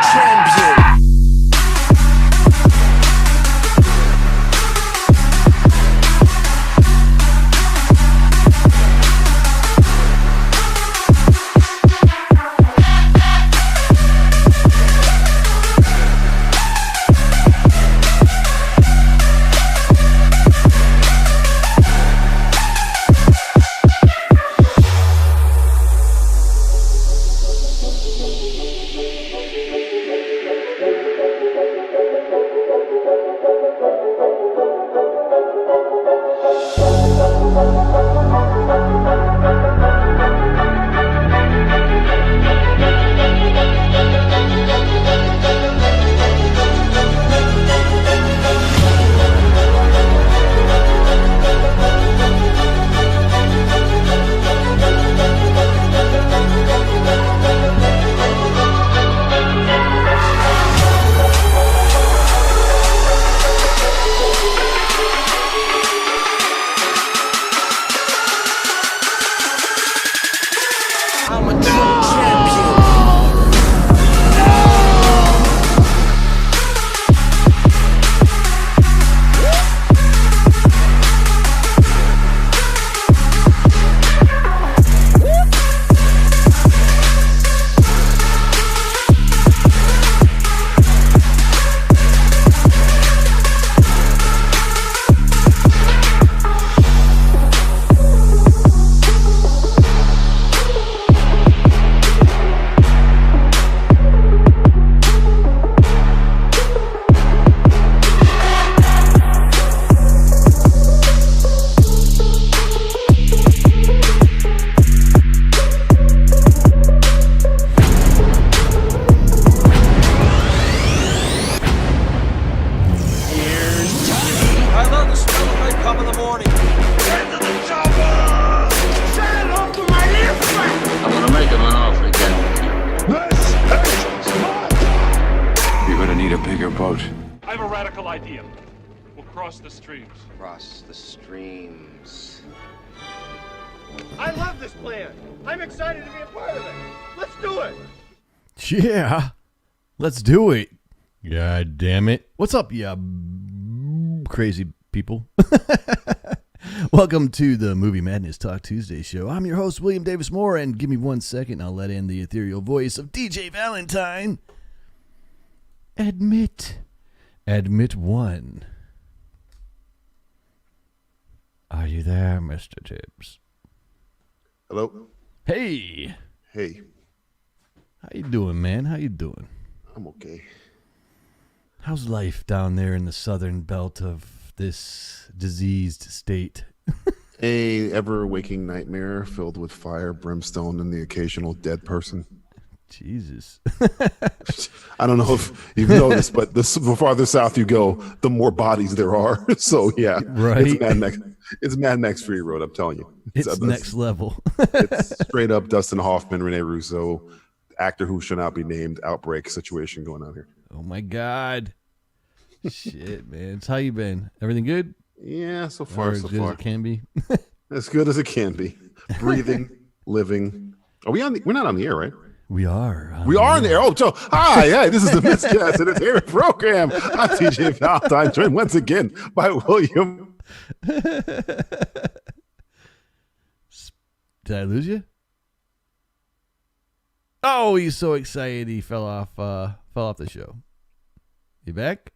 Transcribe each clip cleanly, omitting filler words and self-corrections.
champion. Across the streams. I love this plan. I'm excited to be a part of it. Let's do it. Yeah, let's do it. God damn it. What's up, ya crazy people? Welcome to the Movie Madness Talk Tuesday show. I'm your host, William Davis Moore, and give me 1 second. I'll let in the ethereal voice of DJ Valentine. Admit one. Are you there, Mr. Tibbs? Hello? Hey. Hey. How you doing, man? How you doing? I'm okay. How's life down there in the southern belt of this diseased state? A ever-waking nightmare filled with fire, brimstone, and the occasional dead person. Jesus. I don't know if you've noticed, but the farther south you go, the more bodies there are. So, yeah. Right. It's Mad Max Fury Road, I'm telling you. It's next level. It's straight up Dustin Hoffman, Rene Russo, actor who should not be named, outbreak situation going on here. Oh, my God. Shit, man. How you been? Everything good? Yeah, so far, as good as it can be. As good as it can be. Breathing, living. Are we on? We're not on the air, right? We are. We are in there. Oh, so hi, this is the Miscast Entertainment Program. I'm TJ Valentine, joined once again by William. Did I lose you? Oh, he's so excited he fell off the show. You back?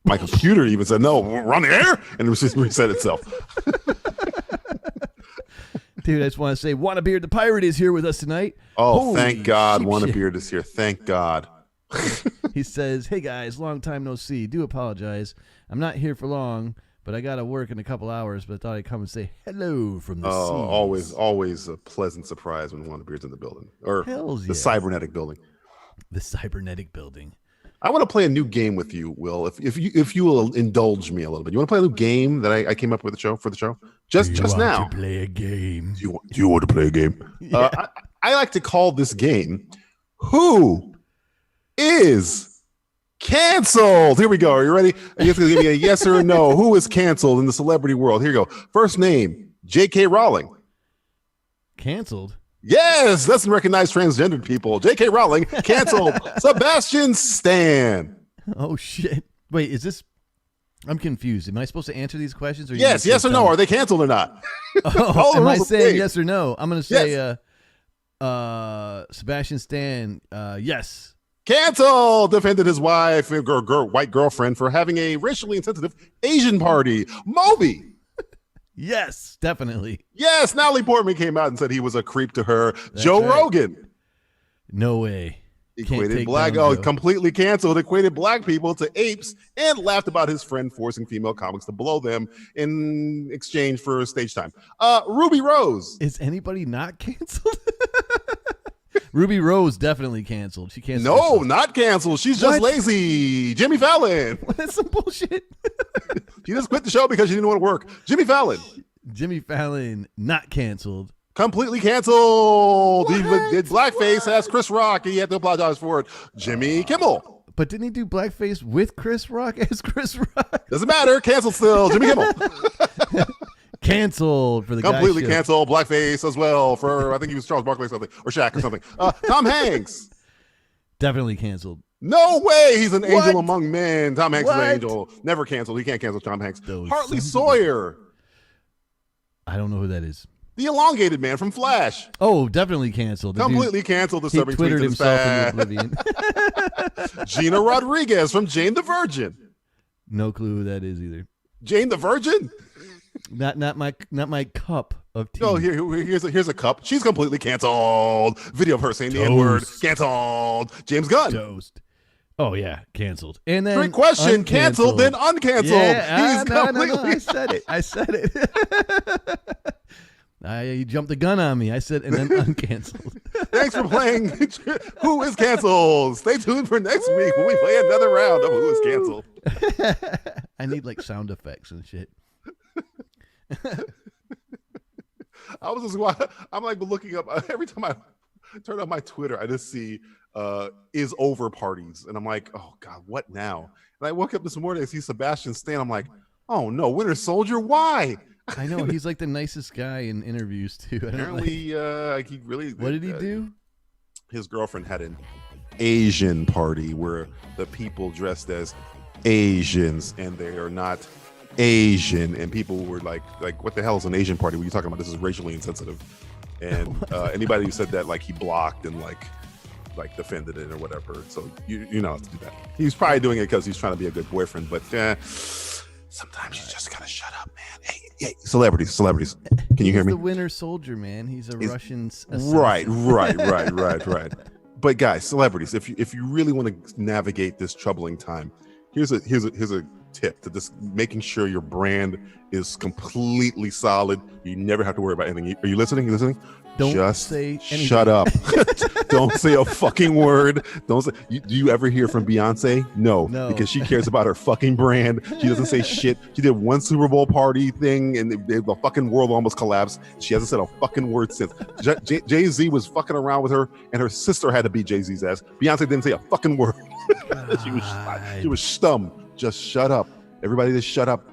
My computer even said, "No, we're on the air," and it was just reset itself. Dude, I just want to say, Wannabeard the Pirate is here with us tonight. Oh, Holy thank God, shit. Wannabeard is here. Thank God. He says, "Hey guys, long time no see. Do apologize. I'm not here for long, but I got to work in a couple hours. But I thought I'd come and say hello from the seas." Always a pleasant surprise when Wannabeard's in the building, or Hells the yeah. cybernetic building. The cybernetic building. I want to play a new game with you, Will. If you will indulge me a little bit, you want to play a new game that I came up with for the show just now. To play a game. Do you want to play a game? Yeah. I like to call this game "Who is Canceled?" Here we go. Are you ready? You have to give me a yes or a no. Who is canceled in the celebrity world? Here you go. First name: J.K. Rowling. Canceled? Yes, doesn't recognize transgendered people. J.K. Rowling canceled Sebastian Stan. Oh shit! Wait, is this? I'm confused. Am I supposed to answer these questions? Or Yes or no? Are they canceled or not? Oh, am I saying yes or no? I'm going to say Sebastian Stan. Yes. Canceled. Defended his wife, white girlfriend, for having a racially insensitive Asian party. Moby. Yes, definitely. Yes, Natalie Portman came out and said he was a creep to her. That's Joe right. Rogan. No way. Equated black, completely canceled, equated black people to apes, and laughed about his friend forcing female comics to blow them in exchange for stage time. Ruby Rose. Is anybody not canceled? Ruby Rose definitely canceled. She canceled. No, herself. not canceled. She's just lazy. Jimmy Fallon. That's some bullshit. She just quit the show because she didn't want to work. Jimmy Fallon. Jimmy Fallon not canceled. Completely canceled. What? He did blackface as Chris Rock, and he had to apologize for it. Jimmy Kimmel. But didn't he do blackface with Chris Rock as Chris Rock? Doesn't matter. Canceled still. Jimmy Kimmel. Canceled for the completely canceled. Blackface as well for, I think he was Charles Barkley or something, or Shaq or something. Tom Hanks. Definitely canceled. No way. He's an angel among men. Tom Hanks is an What? angel. Never canceled. He can't cancel Tom Hanks. Those Hartley sons Sawyer. I don't know who that is. The elongated man from Flash. Oh, definitely canceled. The Completely canceled. He Twittered himself into oblivion. Gina Rodriguez from Jane the Virgin. No clue who that is either. Jane the Virgin? Not my cup of tea. No, here's a cup. She's completely canceled. Video of her saying the N-word. Canceled. James Gunn. Toast. Oh yeah, canceled. And then Great question. Canceled, then uncanceled. Yeah, He's no, completely. I said it. You jumped the gun on me. I said, and then uncanceled. Thanks for playing Who is Canceled. Stay tuned for next week when we play another round of Who is Canceled. I need like sound effects and shit. I'm like looking up every time I turn on my Twitter, I just see is over parties, and I'm like, oh god, what now? And I woke up this morning, I see Sebastian Stan. I'm like, oh no, Winter Soldier, why? I know he's like the nicest guy in interviews too. Apparently, he really. What did he do? His girlfriend had an Asian party where the people dressed as Asians, and they are not Asian, and people were like, what the hell is an Asian party? What are you talking about? This is racially insensitive. And anybody who said that, like, he blocked and like defended it or whatever. So you're not allowed to do that. He's probably doing it because he's trying to be a good boyfriend, but sometimes you just gotta shut up, man. Hey, celebrities. Can you hear me? He's the Winter Soldier, man. He's a Russian assassin. Right. But guys, celebrities, if you really want to navigate this troubling time, here's a tip to just making sure your brand is completely solid. You never have to worry about anything. Are you listening? Don't just say anything. Shut up. Don't say a fucking word. Don't say. Do you ever hear from Beyonce? No, because she cares about her fucking brand. She doesn't say shit. She did one Super Bowl party thing, and the fucking world almost collapsed. She hasn't said a fucking word since. Jay-Z was fucking around with her, and her sister had to beat Jay-Z's ass. Beyonce didn't say a fucking word. She was stum. Just shut up. Everybody just shut up.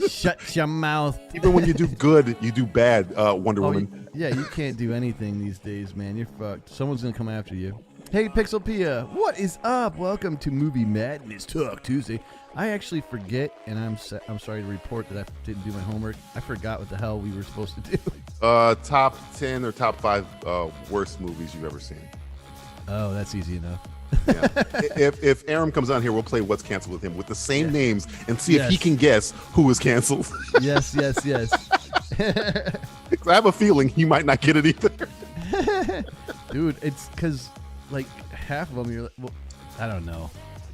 Shut your mouth. Even when you do good, you do bad, Wonder Woman. You can't do anything these days, man. You're fucked. Someone's going to come after you. Hey, Pixelpia, what is up? Welcome to Movie Madness Talk Tuesday. I actually forget, and I'm sorry to report that I didn't do my homework. I forgot what the hell we were supposed to do. Top 10 or top 5 worst movies you've ever seen. Oh, that's easy enough. Yeah. If Aram comes on here, we'll play What's Canceled with him with the same names and see if he can guess who is canceled. Yes. I have a feeling he might not get it either. Dude, it's because like half of them you're like, well, I don't know.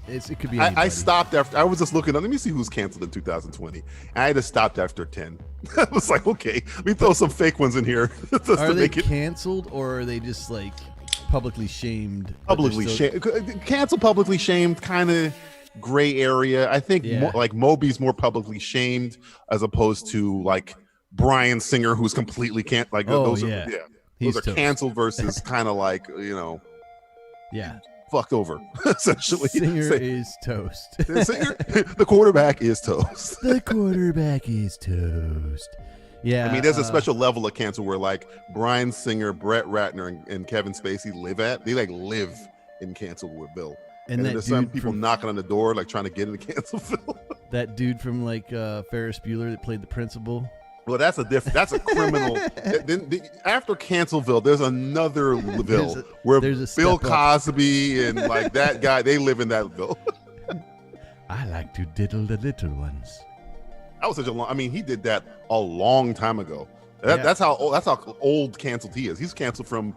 It could be anybody. I stopped after, I was just looking up, let me see who's canceled in 2020. And I had to stop after 10. I was like, okay, let me throw some fake ones in here. Are they canceled or are they just like publicly shamed? Canceled, publicly shamed, kind of gray area. I think like Moby's more publicly shamed as opposed to like Bryan Singer, who's completely those are canceled versus kind of like, fucked over, essentially. Singer is toast. The quarterback is toast. The quarterback is toast. Yeah. I mean, there's a special level of cancel where like Bryan Singer, Brett Ratner, and Kevin Spacey live in Cancelville. And then there's some people knocking on the door, like trying to get into Cancelville. That dude from like Ferris Bueller that played the principal. Well, that's a criminal. After Cancelville, there's another ville where Bill Cosby and like that guy, they live in that ville. I like to diddle the little ones. That was such a long. I mean, he did that a long time ago. That's how old canceled he is. He's canceled from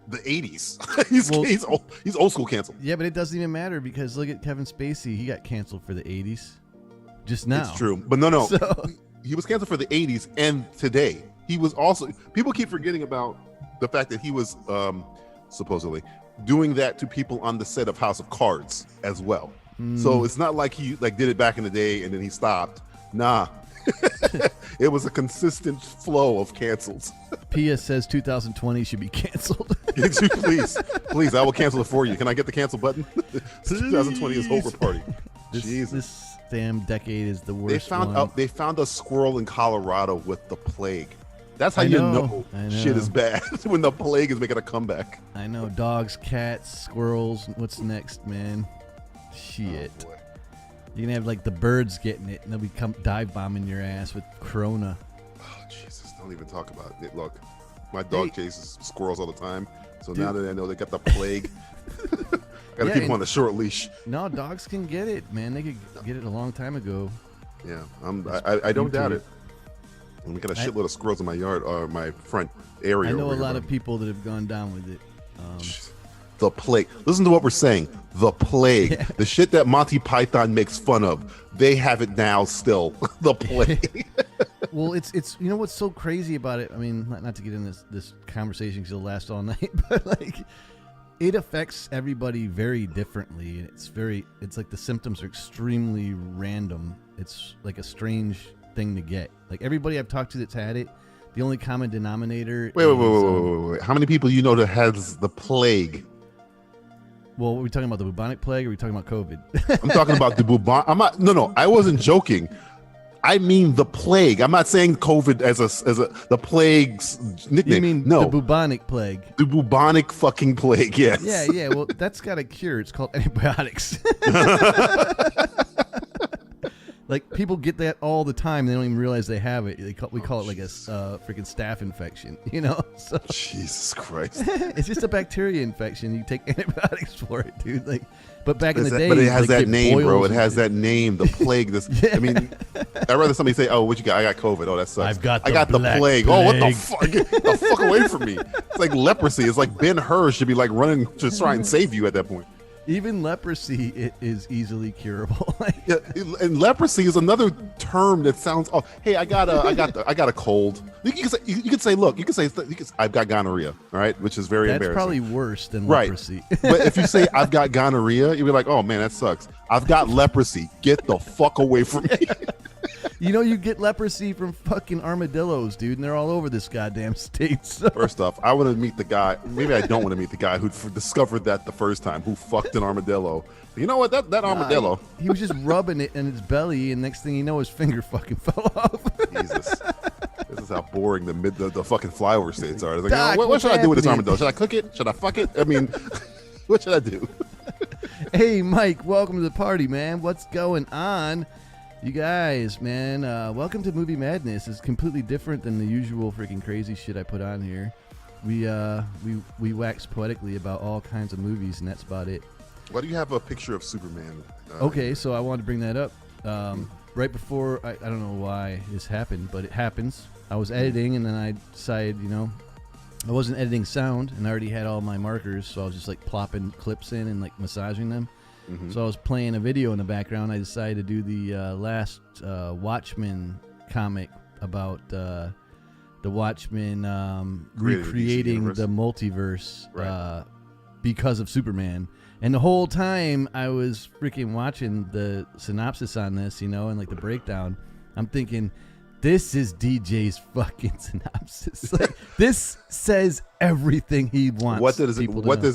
the 80s. He's old school canceled. Yeah, but it doesn't even matter because look at Kevin Spacey. He got canceled for the 80s just now. It's true, but no. So, he was canceled for the 80s and today. He was also, people keep forgetting about the fact that he was supposedly doing that to people on the set of House of Cards as well. So it's not like he like did it back in the day and then he stopped. Nah. It was a consistent flow of cancels. Pia says 2020 should be canceled. Please, I will cancel it for you. Can I get the cancel button? 2020 is over party. This damn decade is the worst. They found a squirrel in Colorado with the plague. That's how you know shit is bad. When the plague is making a comeback. I know. Dogs, cats, squirrels. What's next, man? Shit. Oh, you're gonna have like the birds getting it and they'll be dive bombing your ass with corona. Oh Jesus, don't even talk about it. Look, my dog chases squirrels all the time. So now that I know they got the plague, gotta keep them on a short leash. No, dogs can get it, man. They could get it a long time ago. Yeah, I don't doubt it. And we got a shitload of squirrels in my yard or my front area. I know a lot of people that have gone down with it. The plague. Listen to what we're saying. The plague. Yeah. The shit that Monty Python makes fun of. They have it now still. The plague. Well, it's you know what's so crazy about it? I mean, not to get in this conversation because it'll last all night, but like it affects everybody very differently. It's like the symptoms are extremely random. It's like a strange thing to get. Like everybody I've talked to that's had it, the only common denominator. Wait. How many people you know that has the plague? Well, are we talking about the bubonic plague or are we talking about COVID? I'm talking about the bubonic. No, I wasn't joking. I mean the plague. I'm not saying COVID as the plague's nickname. You mean the bubonic plague? The bubonic fucking plague, yes. Yeah. Well, that's got a cure. It's called antibiotics. Like people get that all the time. They don't even realize they have it. We call it like a freaking staph infection, you know? So, Jesus Christ! It's just a bacteria infection. You take antibiotics for it, dude. Like, but back in the day, but it has that name, bro. It has that name. The plague. I mean, I'd rather somebody say, "Oh, what you got? I got COVID. Oh, that sucks. I got the plague. Oh, what the fuck? Get the fuck away from me! It's like leprosy. It's like Ben-Hur should be like running to try and save you at that point. Even leprosy, it is easily curable. Yeah, and leprosy is another term that sounds. Oh, hey, I got a cold. You can say, I've got gonorrhea. All right, which is very embarrassing. That's probably worse than leprosy. But if you say I've got gonorrhea, you'll be like, oh man, that sucks. I've got leprosy. Get the fuck away from me. You know, you get leprosy from fucking armadillos, dude, and they're all over this goddamn state. So. First off, I want to meet the guy. Maybe I don't want to meet the guy who discovered that the first time, who fucked an armadillo. You know what? That armadillo. He was just rubbing it in his belly, and next thing you know, his finger fucking fell off. Jesus. This is how boring the fucking flyover states are. It's like, what should I do with this armadillo? Should I cook it? Should I fuck it? I mean, what should I do? Hey, Mike, welcome to the party, man. What's going on? You guys, man, welcome to Movie Madness. It's completely different than the usual freaking crazy shit I put on here. We wax poetically about all kinds of movies, and that's about it. Why do you have a picture of Superman? Okay, so I wanted to bring that up. Right before, I don't know why this happened, but it happens. I was editing, and then I decided, I wasn't editing sound, and I already had all my markers, so I was just like plopping clips in and like massaging them. Mm-hmm. So I was playing a video in the background. I decided to do the last Watchmen comic about the Watchmen recreating the multiverse because of Superman. And the whole time I was freaking watching the synopsis on this, and like the breakdown, I'm thinking, this is DJ's fucking synopsis. Like, this says everything he wants. What does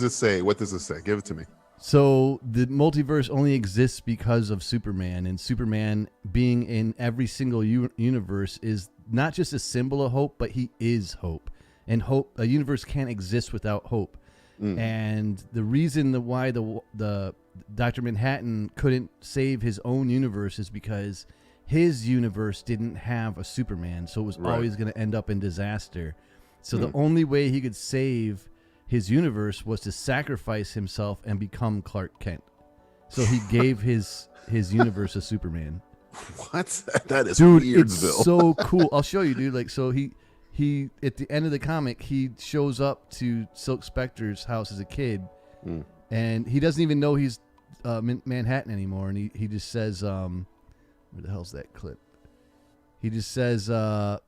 it say? What does it say? Give it to me. So the multiverse only exists because of Superman, and Superman being in every single universe is not just a symbol of hope, but he is hope. And hope, a universe can't exist without hope. And the reason why the Dr. Manhattan couldn't save his own universe is because his universe didn't have a Superman, so it was always going to end up in disaster. So the only way he could save his universe was to sacrifice himself and become Clark Kent. So he gave his universe a Superman. What? That is dude, weird, it's Bill. so cool. I'll show you, dude. Like, so he at the end of the comic, he shows up to Silk Spectre's house as a kid, and he doesn't even know he's Manhattan anymore. And he just says, where the hell's that clip? He just says, "Hi,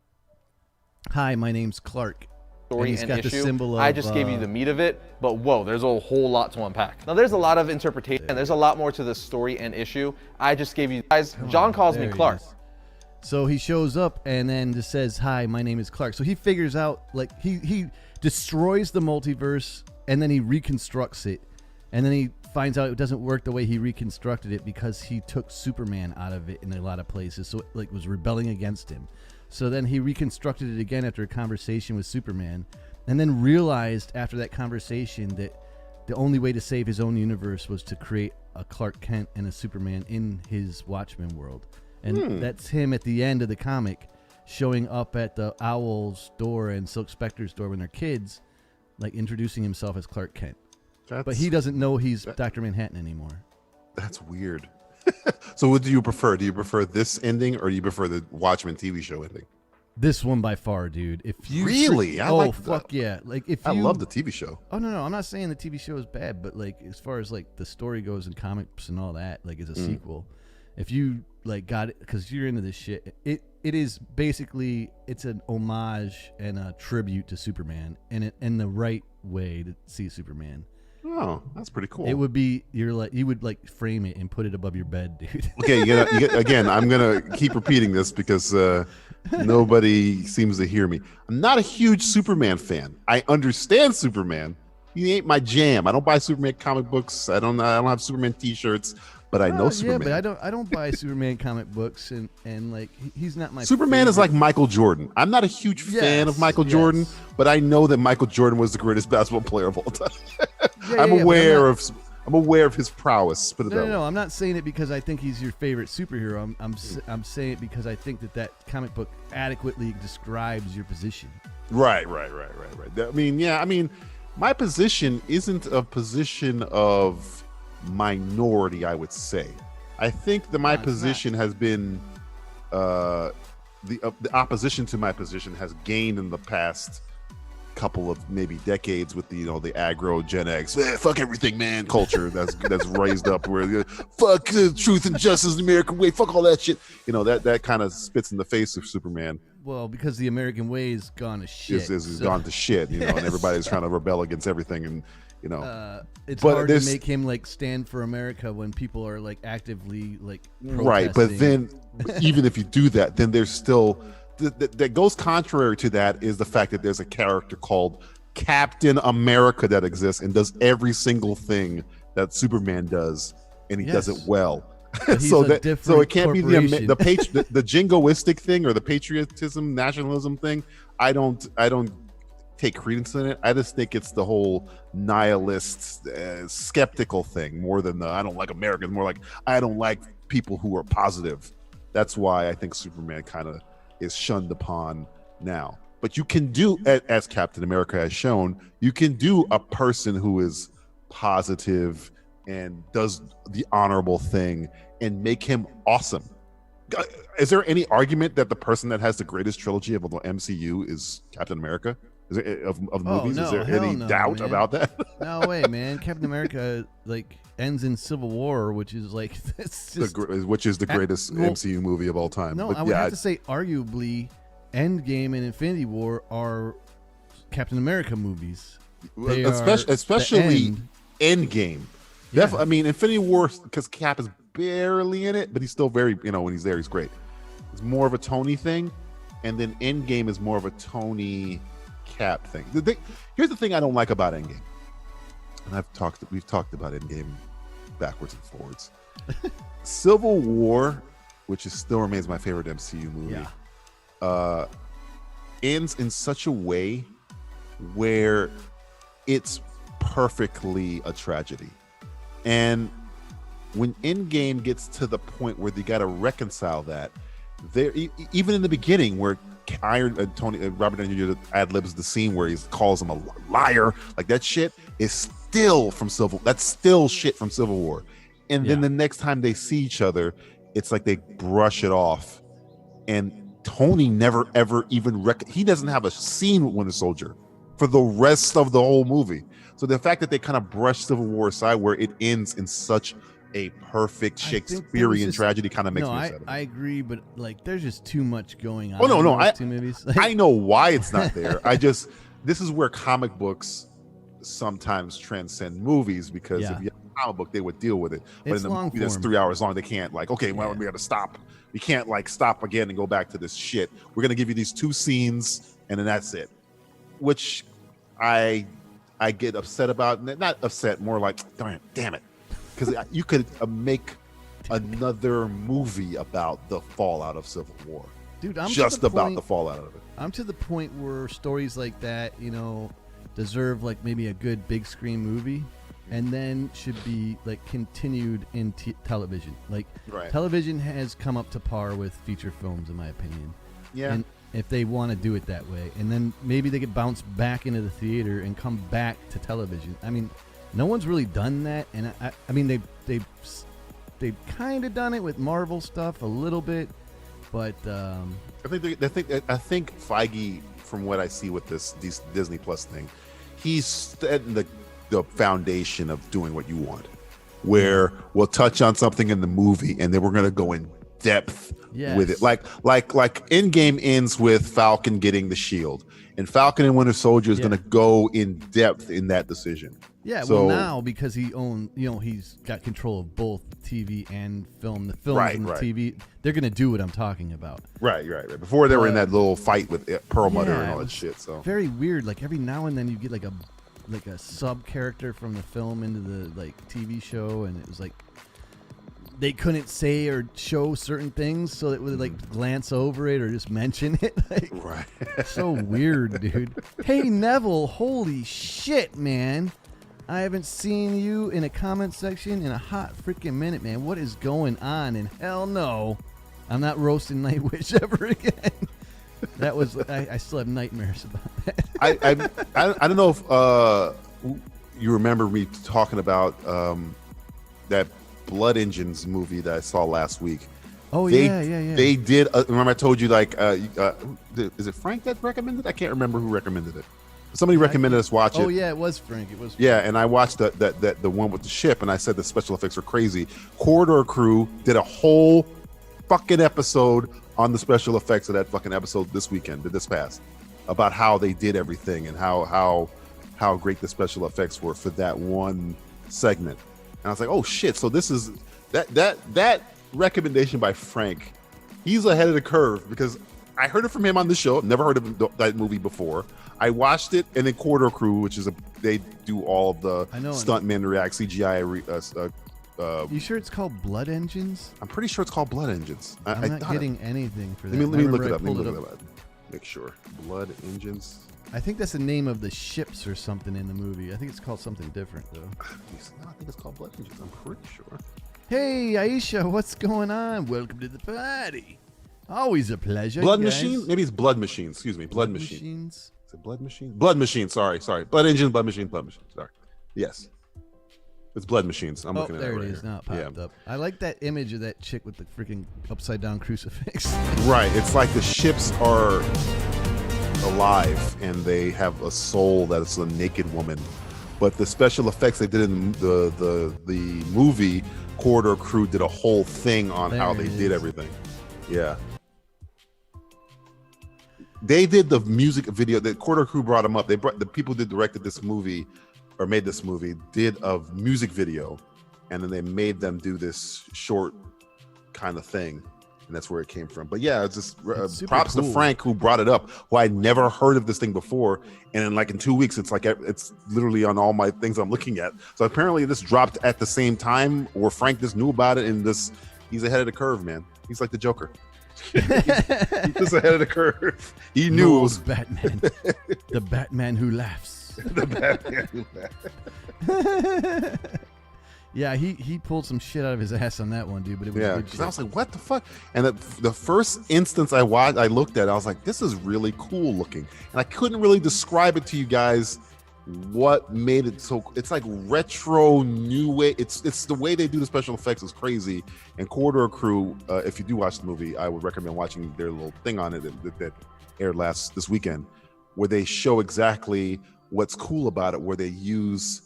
my name's Clark." Story and he's and got issue. the symbol of, I just gave you the meat of it, but whoa, there's a whole lot to unpack. Now, there's a lot of interpretation, and there's a lot more to the story and issue. I just gave you guys. John calls me Clark. So he shows up and then just says, "Hi, my name is Clark." So he figures out, like, he destroys the multiverse and then he reconstructs it, and then he finds out it doesn't work the way he reconstructed it because he took Superman out of it in a lot of places, so it like was rebelling against him. So then he reconstructed it again after a conversation with Superman, and then realized after that conversation that the only way to save his own universe was to create a Clark Kent and a Superman in his Watchmen world. And that's him at the end of the comic showing up at the Owl's door and Silk Spectre's door when they're kids, like introducing himself as Clark Kent. But he doesn't know he's Dr. Manhattan anymore. That's weird. So what do you prefer? Do you prefer this ending or do you prefer the Watchmen TV show ending? This one by far, dude. If you really, I like fuck that. yeah! Like if I you, love the TV show. Oh no, I'm not saying the TV show is bad, but like as far as like the story goes and comics and all that, like as a sequel, if you like got it because you're into this shit, it is basically it's an homage and a tribute to Superman, and it in the right way to see Superman. Oh, that's pretty cool. It would be you would like frame it and put it above your bed, dude. Okay, you get again. I'm gonna keep repeating this because nobody seems to hear me. I'm not a huge Superman fan. I understand Superman. He ain't my jam. I don't buy Superman comic books. I don't have Superman T-shirts, but I know Superman. Yeah, but I don't buy Superman comic books and like he's not my Superman favorite. is like Michael Jordan. I'm not a huge fan of Michael Jordan, but I know that Michael Jordan was the greatest basketball player of all time. I'm aware of his prowess. Put it that way. No, I'm not saying it because I think he's your favorite superhero. I'm saying it because I think that comic book adequately describes your position. Right. I mean, my position isn't a position of minority, I would say. I think that my position has been the opposition to my position has gained in the past couple of maybe decades with the the aggro Gen X fuck everything man culture that's raised up where fuck truth and justice in the American way, fuck all that shit, that kind of spits in the face of Superman. Well, because the American way's gone to shit. Is gone to shit, and everybody's trying to rebel against everything, and it's hard to make him like stand for America when people are like actively like protesting. Right, but then even if you do that, then there's still that goes contrary to that is the fact that there's a character called Captain America that exists and does every single thing that Superman does, and he does it well. So it can't be the jingoistic thing or the patriotism, nationalism thing. I don't take credence in it. I just think it's the whole nihilist, skeptical thing more than the I don't like Americans. More like I don't like people who are positive. That's why I think Superman kind of is shunned upon now. But you can do, as Captain America has shown, you can do a person who is positive and does the honorable thing and make him awesome. Is there any argument that the person that has the greatest trilogy of the MCU is Captain America? Is there, of movies? No, is there any doubt about that? No way, man. Captain America like ends in Civil War, which is like which is the greatest MCU movie of all time. No, I would have to say arguably Endgame and Infinity War are Captain America movies. Especially Endgame. Yeah. I mean, Infinity War, because Cap is barely in it, but he's still very, when he's there, he's great. It's more of a Tony thing, and then Endgame is more of a Tony Cap thing. Here's the thing I don't like about Endgame, and we've talked about Endgame backwards and forwards. Civil War, which still remains my favorite MCU movie. ends in such a way where it's perfectly a tragedy. And when Endgame gets to the point where they got to reconcile that, there, even in the beginning where Robert Downey Jr. ad-libs the scene where he calls him a liar, like that shit is still from that's still shit from Civil War. And then the next time they see each other, it's like they brush it off. And Tony never ever even he doesn't have a scene with Winter Soldier for the rest of the whole movie. So the fact that they kind of brush Civil War aside, where it ends in such a perfect Shakespearean tragedy, kind of makes me upset. I agree, but like, there's just too much going on. Oh no, in those two movies. I know why it's not there. This is where comic books sometimes transcend movies, because if you have a comic book, they would deal with it. But in the movie that's 3 hours long, they can't like, okay, well, we got to stop. We can't like stop again and go back to this shit. We're gonna give you these two scenes, and then that's it. Which I get upset about. Not upset, more like, damn it. Because you could make another movie about the fallout of Civil War. Dude, I'm just about the fallout of it. I'm to the point where stories like that, deserve like maybe a good big screen movie, and then should be like continued in television. Like television has come up to par with feature films, in my opinion. Yeah. And if they want to do it that way, and then maybe they could bounce back into the theater and come back to television. I mean, no one's really done that, and I mean they've kind of done it with Marvel stuff a little bit, but I think Feige, from what I see with this Disney Plus thing, he's setting the foundation of doing what you want, where we'll touch on something in the movie and then we're gonna go in depth with it. Like Endgame ends with Falcon getting the shield, and Falcon and Winter Soldier is gonna go in depth in that decision. Yeah, so, well, now because he owns, he's got control of both TV and film. The film and the TV, they're gonna do what I'm talking about. Right. Before they were in that little fight with Perlmutter and all that shit. So very weird. Like every now and then you get like a sub character from the film into the like TV show, and it was like they couldn't say or show certain things, so it would like glance over it or just mention it. Like, so weird, dude. Hey Neville, holy shit, man. I haven't seen you in a comment section in a hot freaking minute, man. What is going on? And hell no, I'm not roasting Nightwish ever again. That was I still have nightmares about that. I don't know if you remember me talking about that Blood Engines movie that I saw last week. Oh, yeah. They did. Remember I told you, like, is it Frank that recommended? I can't remember who recommended it. Somebody recommended us watch it. Oh yeah, it was Frank. Yeah, and I watched the one with the ship, and I said the special effects are crazy. Corridor Crew did a whole fucking episode on the special effects of that fucking episode this past, about how they did everything and how great the special effects were for that one segment. And I was like, oh shit! So this is that recommendation by Frank. He's ahead of the curve, because I heard it from him on the show. Never heard of that movie before. I watched it, and then Corridor Crew, which is they do all the stuntmen react CGI. You sure it's called Blood Engines? I'm pretty sure it's called Blood Engines. I'm not getting anything for that. Let me look it up. Make sure. Blood Engines. I think that's the name of the ships or something in the movie. I think it's called something different though. No, I think it's called Blood Engines. I'm pretty sure. Hey Aisha, what's going on? Welcome to the party. Always a pleasure. Blood Machine? Maybe it's Blood Machine. Excuse me. Blood Machine. Is it Blood Machine? Blood Machine. Sorry. Blood Engine, Blood Machine. Sorry. Yes. It's Blood Machines. I'm looking at it. There it is. Now it popped up. I like that image of that chick with the freaking upside down crucifix. Right. It's like the ships are alive and they have a soul that is a naked woman. But the special effects they did in the movie, Corridor Crew did a whole thing on how they did everything. Yeah. They did the music video. The Corridor Crew brought them up. They brought the people that directed this movie or made this movie did a music video, and then they made them do this short kind of thing, and that's where it came from. But yeah, it's just props to Frank who brought it up, who I never heard of this thing before, and in 2 weeks it's literally on all my things I'm looking at. So apparently this dropped at the same time, or Frank just knew about it, and he's ahead of the curve, man. He's like the Joker. He's just ahead of the curve. He knew it was Batman. The Batman who laughs. the Batman. Yeah, he pulled some shit out of his ass on that one, dude. But it was Yeah, good because shit. I was like, what the fuck? And the first instance I looked at it, I was like, this is really cool looking. And I couldn't really describe it to you guys what made it so. It's like retro new way. It's the way they do the special effects is crazy. And Corridor Crew, if you do watch the movie, I would recommend watching their little thing on it that aired this weekend, where they show exactly what's cool about it, where they use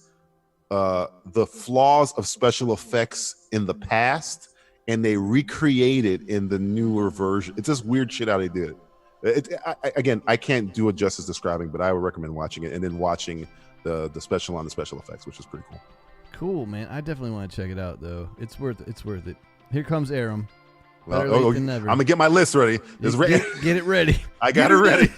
the flaws of special effects in the past and they recreate it in the newer version. It's just weird shit how they did it. Again, I can't do it justice describing, but I would recommend watching it and then watching the special on the special effects, which is pretty cool. Cool, man. I definitely want to check it out, though. It's worth it. It's worth it. Here comes Aram. Well, Better late than never. I'm gonna get my list ready. Get it ready. I got it ready.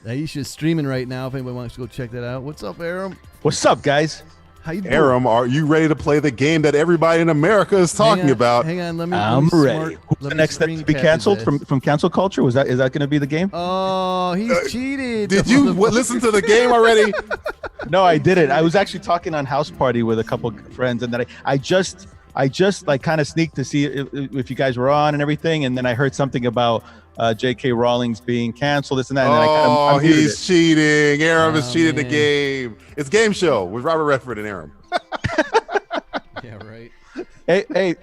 Aisha's streaming right now. If anybody wants to go check that out. What's up, Aram? What's up, guys? How you doing? Aram, are you ready to play the game that everybody in America is talking about? Hang on, I'm ready. Who's the next step to be canceled from cancel culture? Is that going to be the game? Oh, he's cheated. Did you listen to the game already? No, I didn't. I was actually talking on House Party with a couple friends, and then I just like kind of sneaked to see if you guys were on and everything, and then I heard something about J.K. Rowling's being canceled, this and that. And Oh, I muted he's it. cheating. Aram is cheating the man. game. It's Game Show with Robert Redford and Aram. Yeah, right. Hey,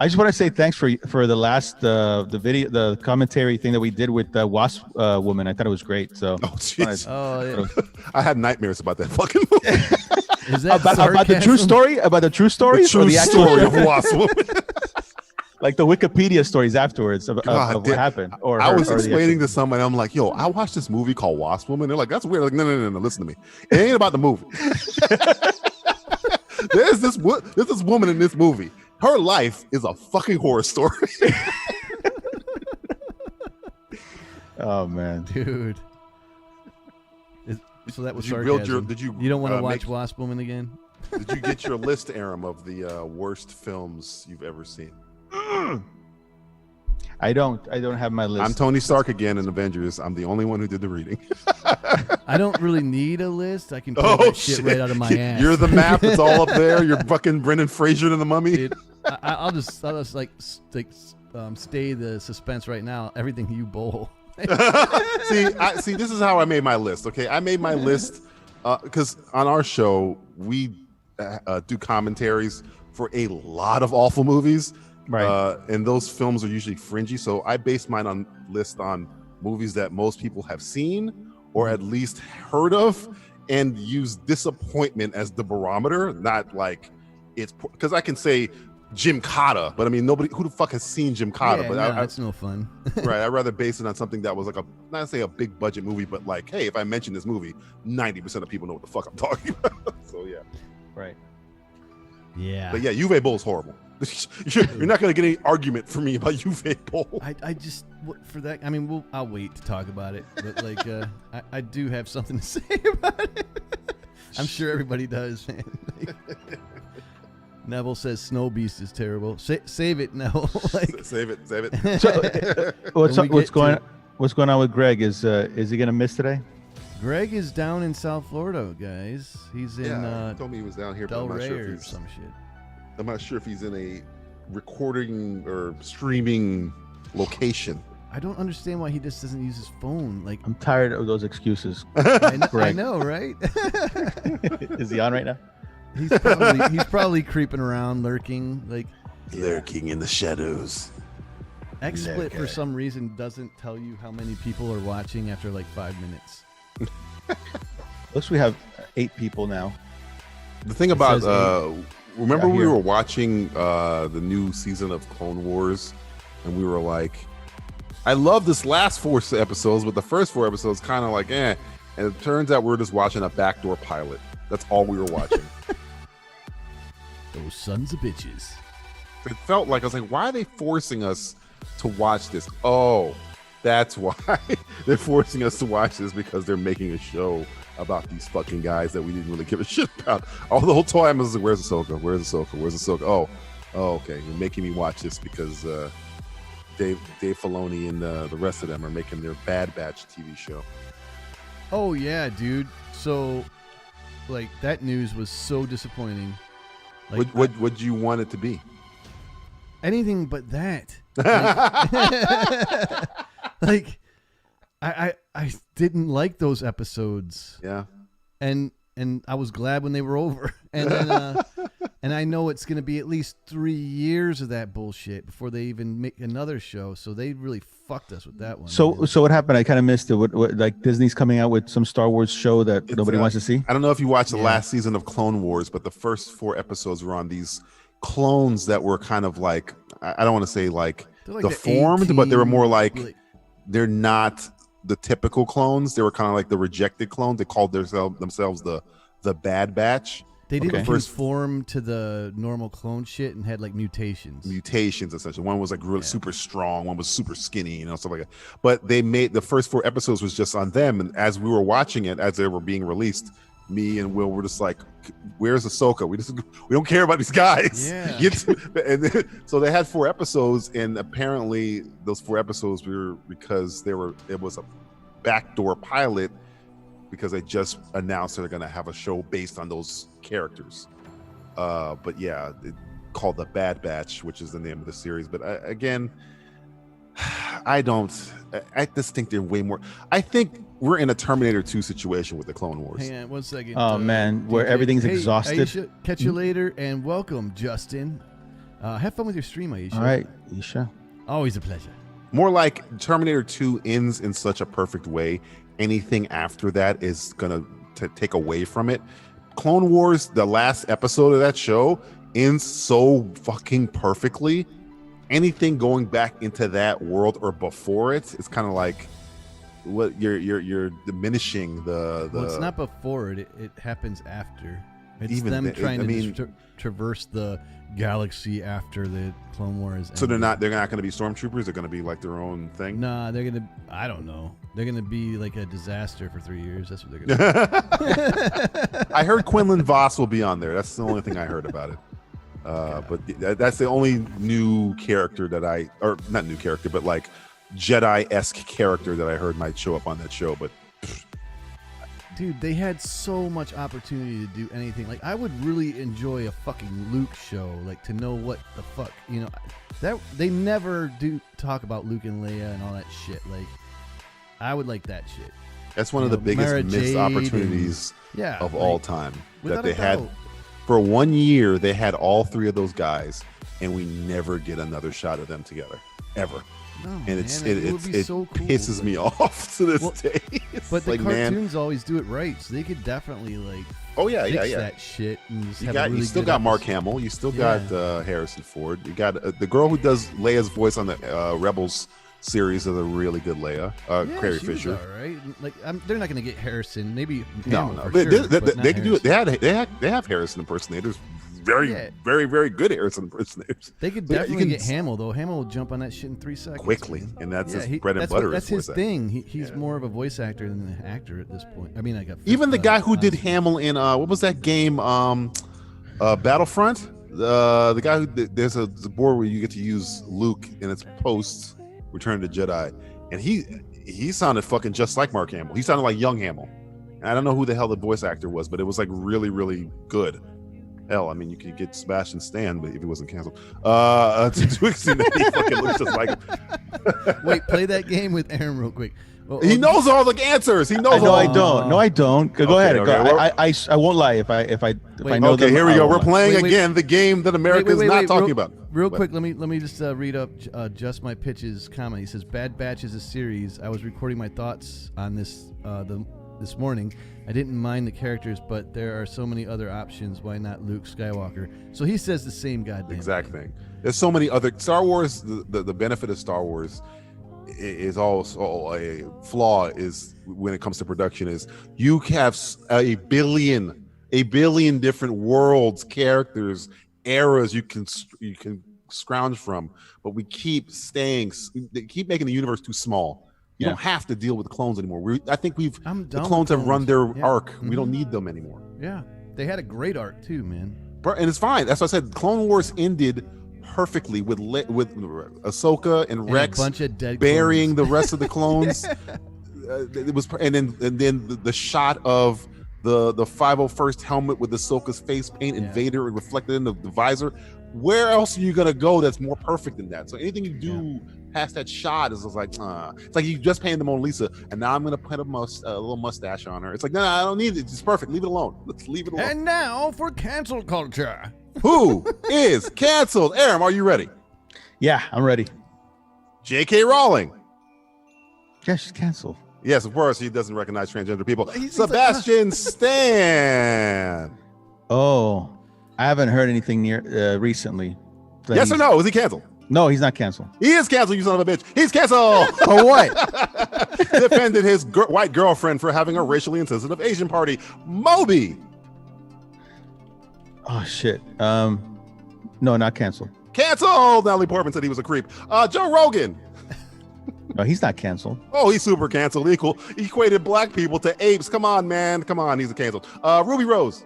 I just want to say thanks for the last the video, the commentary thing that we did with the Wasp woman. I thought it was great. So Oh, jeez. Oh, yeah. I had nightmares about that fucking movie. Is that about the true sarcasm? story, about the true story, The true story of Wasp Woman. like the Wikipedia stories afterwards of God what damn. happened. Or I her- was or the explaining actual- to somebody, I'm like, yo, I watched this movie called Wasp Woman. They're like, that's weird. Like, no, listen to me. It ain't about the movie. There's this woman in this movie. Her life is a fucking horror story. Oh man, Dude. So that was Did you sarcasm. build your- You don't want to uh, watch make- Wasp Woman again? Did you get your list, Aram, of the worst films you've ever seen? I don't have my list. I'm Tony Stark again in Avengers. I'm the only one who did the reading. I don't really need a list. I can pull that shit right out of my ass. You're the map. It's all up there. You're fucking Brendan Fraser in the Mummy. Dude, I'll just like stay the suspense right now. Everything you bowl. See, this is how I made my list. Okay, I made my list because on our show we do commentaries for a lot of awful movies, Right. And those films are usually fringy. So I based mine on movies that most people have seen or at least heard of, and use disappointment as the barometer. Not like it's because I can say Jim Cotta, but I mean nobody who the fuck has seen Jim Cotta. Yeah, But no, I, it's no fun. right, I'd rather base it on something that was like not to say a big budget movie, but like, hey, if I mention this movie, 90% of people know what the fuck I'm talking about. So yeah, Right. Yeah. but yeah, Uwe Boll's horrible. You're not gonna get any argument from me about Uwe Boll. I just for that. I mean, I'll wait to talk about it. But like, I do have something to say about it. I'm sure everybody does, man. Neville says Snow Beast is terrible. Save it, Neville. Like, Save it. So, what's When we get to going on with Greg? Is he gonna miss today? Greg is down in South Florida, guys. He's in Yeah, he told me he was down here, but Del I'm not Rey sure if or he's. some shit. I'm not sure if he's in a recording or streaming location. I don't understand why he just doesn't use his phone. Like, I'm tired of those excuses. I Greg. know, right? Is he on right now? he's probably creeping around, lurking. Like, Lurking in the shadows. XSplit for some reason doesn't tell you how many people are watching after like 5 minutes. Looks we have 8 people now. The thing about says remember Yeah, we here. were watching the new season of Clone Wars, and we were like, I love this last 4 episodes, but the first 4 episodes kind of like and it turns out we were just watching a backdoor pilot. That's all we were watching. Those sons of bitches. It felt like I was like, why are they forcing us to watch this? Oh, that's why they're forcing us to watch this, because they're making a show about these fucking guys that we didn't really give a shit about. All the whole time I was like, where's Ahsoka? Where's Ahsoka? Where's Ahsoka? Oh, Oh, okay. You're making me watch this because Dave Filoni and the rest of them are making their Bad Batch TV show. Oh yeah, dude. So, like, that news was so disappointing. Like, What do you want it to be? anything but that. Like, I didn't like those episodes. Yeah. And I was glad when they were over. And then and I know it's going to be at least 3 years of that bullshit before they even make another show. So they really fucked us with that one. So man. what happened? I kind of missed it. What like Disney's coming out with some Star Wars show that nobody wants to see? I don't know if you watched the last season of Clone Wars, but the first 4 episodes were on these clones that were kind of like, I don't want to say like They're deformed, but they were more like, like- they're not the typical clones. They were kind of like the rejected clones. They called themselves the Bad Batch. They didn't Okay. conform to the normal clone shit and had like mutations. Mutations, essentially. One was like really super strong, one was super skinny, stuff like that. But they made the first 4 episodes was just on them, and as we were watching it, as they were being released, me and Will were just like, "Where's Ahsoka? We don't care about these guys." Yeah. And then, so they had 4 episodes, and apparently those 4 episodes were because it was a backdoor pilot, because they just announced they're going to have a show based on those characters. But yeah, called the Bad Batch, which is the name of the series. But again, I just think they're way more. I think we're in a Terminator 2 situation with the Clone Wars. Hang on 1 second. Oh, man, where everything's hey, exhausted. Aisha, catch you later, and welcome, Justin. Have fun with your stream, Aisha. All right, Isha. Always a pleasure. More like Terminator 2 ends in such a perfect way. Anything after that is gonna take away from it. Clone Wars, the last episode of that show, ends so fucking perfectly. Anything going back into that world or before it's kind of like what you're diminishing the. Well, it's not before it. It happens after. It's Even them the- trying I to mean- traverse the galaxy after the Clone Wars. So they're ended. not going to be stormtroopers. They're going to be like their own thing. Nah, they're gonna. I don't know. They're gonna be like a disaster for 3 years. That's what they're gonna. I heard Quinlan Voss will be on there. That's the only thing I heard about it. But that's the only new character or not new character, but like Jedi-esque character that I heard might show up on that show. But Dude, they had so much opportunity to do anything. Like, I would really enjoy a fucking Luke show, like to know what the fuck, that they never do talk about Luke and Leia and all that shit. Like, I would like that shit. that's one of the biggest Mara missed Jade opportunities Yeah, of like, all time. without That a they had doubt. for 1 year, they had all 3 of those guys, and we never get another shot of them together ever. No, And man, it would be so cool. pisses me off to this Well, day. It's But the like, man, cartoons always do it right, so they could definitely like oh yeah, fix yeah. that shit and just You have a really still good got Mark episode. Hamill. You still Yeah. got Harrison Ford. You got the girl who does Leia's voice on the Rebels series is a really good Leia. Yeah, Carrie she was Fisher. all right. Like, they're not gonna get Harrison. Maybe No, Hamill no, for they, sure, they, but not they can do it. Harrison. They have Harrison impersonators. Very, Yeah. very, very good Harrison impersonators. They could So, yeah, you definitely can get Hamill though. Hamill will jump on that shit in 3 seconds quickly, man. and that's Yeah, his bread and butter. That's is his voice thing. He's more of a voice actor than an actor at this point. I mean, like Even the guy who did Hamill in what was that game? Battlefront. The guy who there's a board where you get to use Luke and it's post Return of the Jedi, and he sounded fucking just like Mark Hamill. He sounded like young Hamill. And I don't know who the hell the voice actor was, but it was like really, really good. Hell, I mean, you could get Sebastian Stan, but if he wasn't canceled, to explain that he fucking looks just like him. Wait, play that game with Aram real quick. Well, He knows all the answers. He knows. No, all I don't. No, I don't. Go Okay, ahead. okay, Go. well- I won't lie. If I know Okay, them, here we I go. won't We're lie. playing Wait, again the game that America is not talking about. Real What? quick, let me just read up Just My Pitch's comment. He says, "Bad Batch is a series. I was recording my thoughts on this this morning. I didn't mind the characters, but there are so many other options. Why not Luke Skywalker?" So he says the same goddamn Exact thing. There's so many other Star Wars. The benefit of Star Wars is also a flaw is when it comes to production is you have a billion different worlds, characters, eras you can scrounge from, but we keep making the universe too small. You don't have to deal with the clones anymore. I think the I'm done with clones have run their Yeah. arc. We Mhm. don't need them anymore. Yeah, they had a great arc too, man. And it's fine. That's why I said Clone Wars ended perfectly with Ahsoka and Rex a bunch of dead burying clones. the rest of the clones. It was, and then the shot of the 501st helmet with Ahsoka's face paint and Vader reflected in the visor. Where else are you gonna go that's more perfect than that? So anything you do past that shot is just like, it's like you just painted the Mona Lisa, and now I'm gonna put a little mustache on her. It's like, no, I don't need it. It's perfect. Leave it alone. Let's leave it alone. And now for cancel culture. Who is canceled? Aram, are you ready? Yeah, I'm ready. J.K. Rowling. Yeah, she's canceled. Yes, of course, he doesn't recognize transgender people. He's Sebastian Stan. Oh, I haven't heard anything recently. Yes or no? Is he canceled? No, he's not canceled. He is canceled, you son of a bitch. He's canceled. For what? Defended his white girlfriend for having a racially insensitive Asian party. Moby. Oh shit. No, not canceled. Canceled. Natalie Portman said he was a creep. Joe Rogan. No, he's not canceled. Oh, he's super canceled. Equated black people to apes. Come on, man. Come on. He's a canceled. Ruby Rose.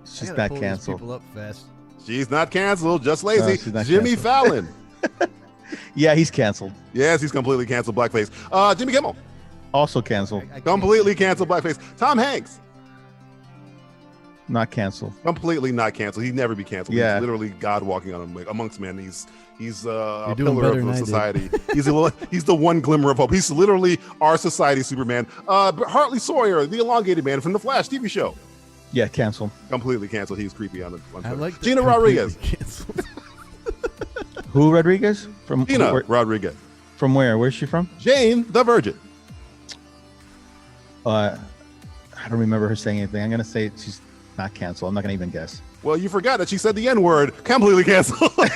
She's not canceled. People up fast. She's not canceled. Just lazy. she's not Jimmy canceled. Fallon. Yeah, he's canceled. Yes, he's completely canceled. Blackface. Jimmy Kimmel. Also canceled. Completely canceled. Blackface. Tom Hanks. Not canceled. Completely not canceled. He'd never be canceled. Yeah. He's literally God walking on amongst men. He's a doing pillar better of than I did. society. He's the one glimmer of hope. He's literally our society Superman. Hartley Sawyer, the elongated man from the Flash TV show. Yeah, canceled. Completely canceled. He's creepy on I Twitter. like Gina Rodriguez. Canceled. Who Rodriguez? From Gina Rodriguez. From where? Where's she from? Jane the Virgin. I don't remember her saying anything. I'm gonna say she's not canceled. I'm not gonna even guess. Well, you forgot that she said the N-word. Completely canceled. God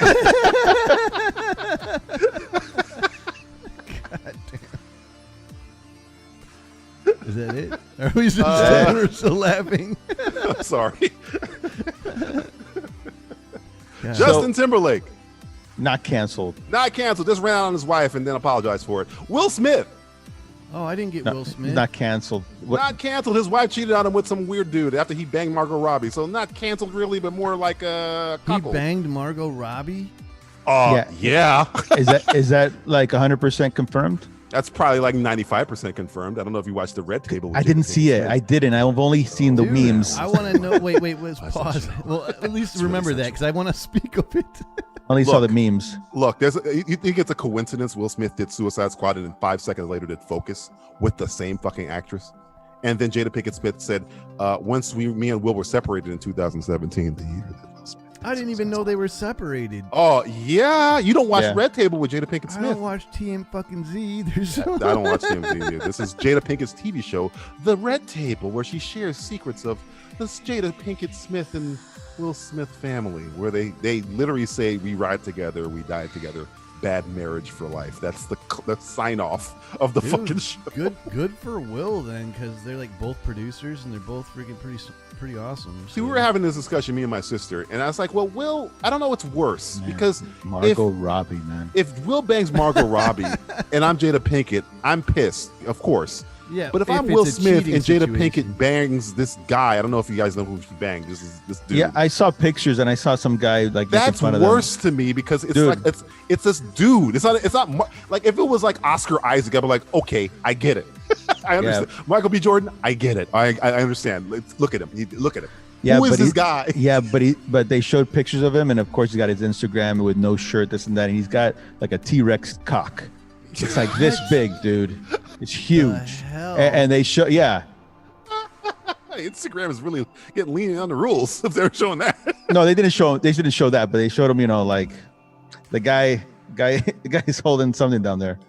damn. Is that it? Are we we're still laughing? I'm sorry. God. Justin Timberlake. Not canceled. Not canceled. Just ran out on his wife and then apologized for it. Will Smith. Oh, I didn't get No, Will Smith. Not canceled. What? Not canceled. His wife cheated on him with some weird dude after he banged Margot Robbie. So not canceled really, but more like a He cuckold. banged Margot Robbie. Yeah. Is that like 100% confirmed? That's probably like 95% confirmed. I don't know if you watched the Red Table. with I didn't Jada see Pinkett it. Smith. I didn't. I've only seen the Dude, memes. I want to know. Wait. Let's pause. Well, at least remember that because I want to speak of it. Only saw the Look. memes. Look, you think it's a coincidence Will Smith did Suicide Squad and then 5 seconds later did Focus with the same fucking actress? And then Jada Pinkett Smith said, once me and Will were separated in 2017, the year that Will Smith did I didn't even know they were separated. Oh, yeah. You don't watch Yeah. Red Table with Jada Pinkett I Smith. don't watch TM fucking Z either. So. I don't watch TMZ either. This is Jada Pinkett's TV show, The Red Table, where she shares secrets of this Jada Pinkett Smith and Will Smith family, where they literally say, we ride together, we die together, bad marriage for life. That's the sign off of the Dude, fucking show. Good for Will then, because they're like both producers and they're both freaking pretty awesome. See, we were having this discussion, me and my sister, and I was like, well, Will, I don't know what's worse, Man, because Margot Robbie, man. if Will bangs Margot Robbie and I'm Jada Pinkett, I'm pissed, of course. Yeah, But if I'm it's Will a Smith cheating and Jada situation. Pinkett bangs this guy, I don't know if you guys know who she banged. This dude. Yeah, I saw pictures and I saw some guy like making That's fun of worse to me because it's Dude. like it's this dude. It's not like if it was like Oscar Isaac, I'd be like, okay, I get it. I understand. Michael B. Jordan, I get it. I understand. Look at him. Look at him. Yeah, Who is but this guy? Yeah, but they showed pictures of him, and of course he's got his Instagram with no shirt, this and that, and he's got like a T-Rex cock. It's like this big, dude. It's huge. hell? And they show, yeah. Instagram is really getting lenient on the rules if they're showing that. No, they didn't show that, but they showed him, like the guy's holding something down there.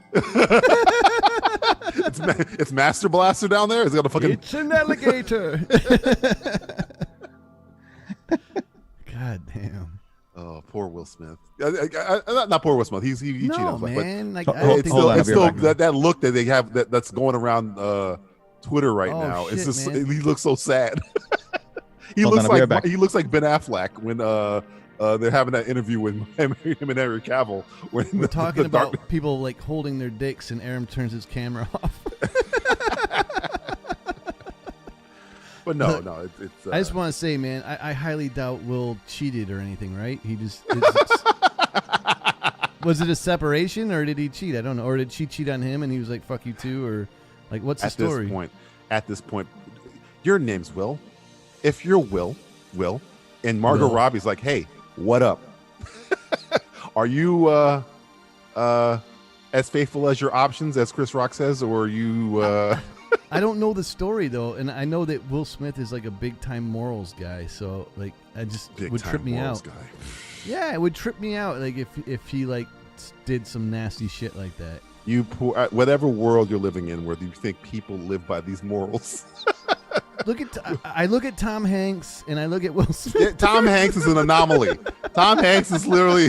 It's Master Blaster down there. Is it got a fucking? It's an alligator. God damn. Oh, poor Will Smith. Not poor Will Smith. He cheated on No, his wife, man. Like, Hold- I don't hold think on, so. I'll it's be still right back. that look that they have that's going around Twitter right Oh, now. It's shit, just man. he looks so sad. he Hold looks on, I'll be like right back. he looks like Ben Affleck when they're having that interview with him and Henry Cavill. When We're talking the about dark- people like holding their dicks, and Aram turns his camera off. But no, it's. I just want to say, man, I highly doubt Will cheated or anything, right? He just was it a separation or did he cheat? I don't know. Or did she cheat on him and he was like, "Fuck you too," or like, what's the story? At this point, your name's Will. If you're Will, and Margot Robbie's like, "Hey, what up? Are you as faithful as your options, as Chris Rock says, or are you?" I don't know the story though, and I know that Will Smith is like a big time morals guy, so like I just would trip me out. Guy. Yeah, it would trip me out, like if he like did some nasty shit like that. You poor, whatever world you're living in, where you think people live by these morals. I look at Tom Hanks and I look at Will Smith. Yeah, Tom Hanks is an anomaly. Tom Hanks is literally.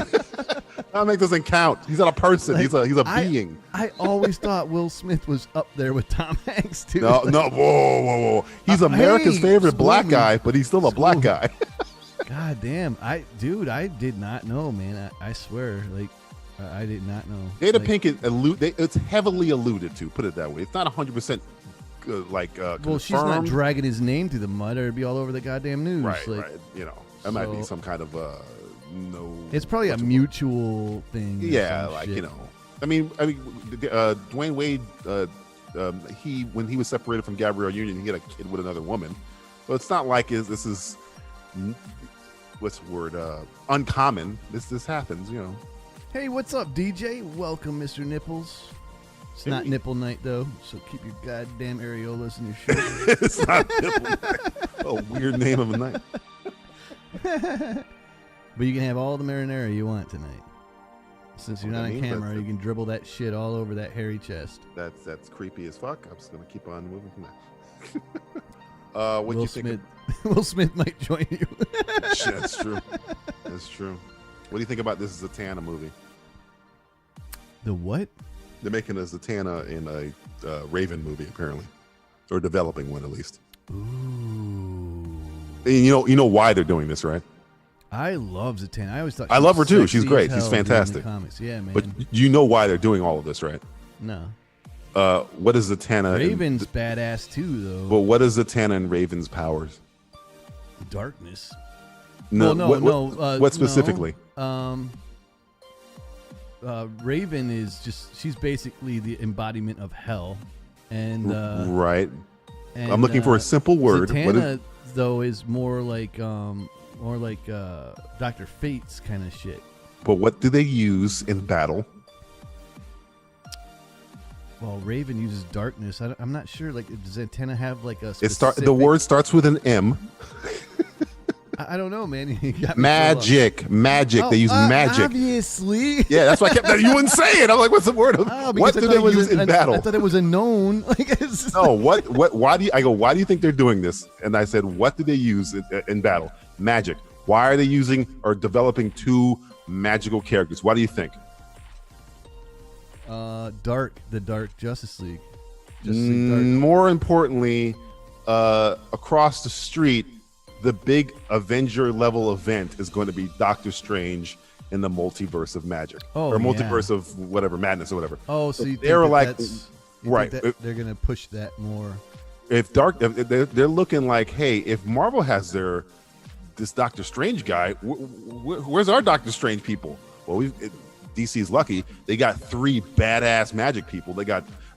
Tom Hanks doesn't count. He's not a person. He's a being. I always thought Will Smith was up there with Tom Hanks too. No, whoa. He's America's favorite black guy, but he's still a black guy. God damn, dude, I did not know, man. I swear, like, I did not know. Jada Pinkett, it's heavily alluded to. Put it that way. It's not 100%. Well, she's not dragging his name through the mud, or it'd be all over the goddamn news. Right. You know, that might be some kind of no. It's probably a mutual thing. Yeah, like shit. You know. I mean, Dwayne Wade, when he was separated from Gabrielle Union, he had a kid with another woman. So it's not like this is what's the word uncommon. This happens, you know. Hey, what's up, DJ? Welcome, Mr. Nipples. It's not nipple night, though, so keep your goddamn areolas in your shirt. It's not nipple night. A weird name of a night. But you can have all the marinara you want tonight. Since you're not on camera, you can dribble that shit all over that hairy chest. That's creepy as fuck. I'm just going to keep on moving from that. What do you think? Will Smith might join you. Shit, that's true. That's true. What do you think about this Zatanna movie? The what? They're making a Zatanna in a Raven movie, apparently, or developing one at least. Ooh. And you know why they're doing this, right? I love Zatanna. I always thought I love her too. She's great. She's fantastic. Comics. Yeah, man. But you know why they're doing all of this, right? No. What is Zatanna? Raven's badass too, though. But what is Zatanna and Raven's powers? Darkness. No, well, what specifically? No. Raven is she's basically the embodiment of hell, and right. And, I'm looking for a simple word. Zatanna, though, is more like Dr. Fate's kind of shit. But what do they use in battle? Well, Raven uses darkness. I'm not sure. Like, does Zatanna have like a specific... The word starts with an M. I don't know, man. You got magic. Oh, they use magic. Obviously. Yeah, that's why I kept. You wouldn't say it. I'm like, what's the word? What do they use in battle? I thought it was a known. No. What? Why do you think they're doing this? And I said, what do they use in battle? Magic. Why are they using or developing two magical characters? Why do you think? The Dark Justice League. More importantly, across the street, the big Avenger level event is going to be Doctor Strange in the multiverse of magic, or multiverse of whatever madness or whatever. Oh, so you they're like, right? They're going to push that more. If they're looking like, hey, if Marvel has this Doctor Strange guy, where's our Doctor Strange people? Well, DC's lucky; they got 3 badass magic people.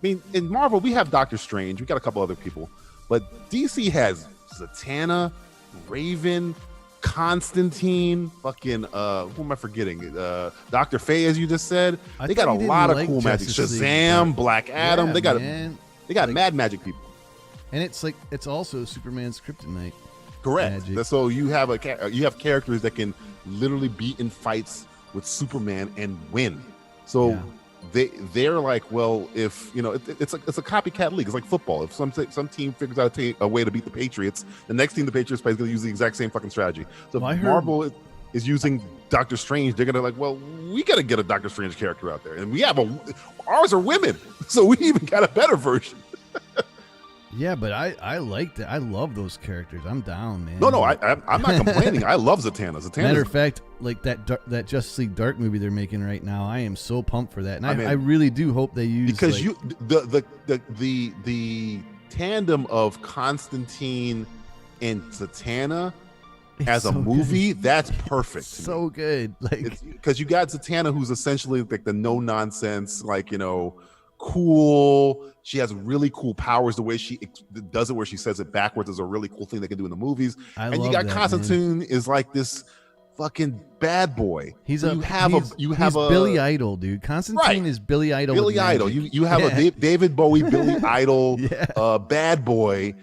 In Marvel we have Doctor Strange, we got a couple other people, but DC has Zatanna, Raven, Constantine, fucking who am I forgetting? Dr. Faye, as you just said. They got a lot of cool magic. Shazam, Black Adam. They got mad magic people. And it's also Superman's kryptonite. Correct. Magic. So you have characters that can literally be in fights with Superman and win. So they're like, well, if it's a copycat league. It's like football. If some team figures out a way to beat the Patriots, the next team the Patriots play is going to use the exact same fucking strategy. So Marvel is using Doctor Strange. They're going to like, well, we got to get a Doctor Strange character out there, and we have ours are women, so we even got a better version. Yeah, but I liked it. I love those characters. I'm down, man. No, I'm not complaining. I love Zatanna. Matter of fact, like that Justice League Dark movie they're making right now, I am so pumped for that, and I really do hope they use the tandem of Constantine and Zatanna It's as a so movie, good. that's perfect. to me. So good. Like, Because you got Zatanna, who's essentially like the no nonsense, like, cool. She has really cool powers. The way she does it, where she says it backwards, is a really cool thing they can do in the movies. I And you love got that, Constantine is like this fucking bad boy. he's So he's Billy Idol, dude. Constantine Right. is Billy Idol. Billy with Idol. magic. You have a David Bowie, Billy Idol, Yeah. bad boy.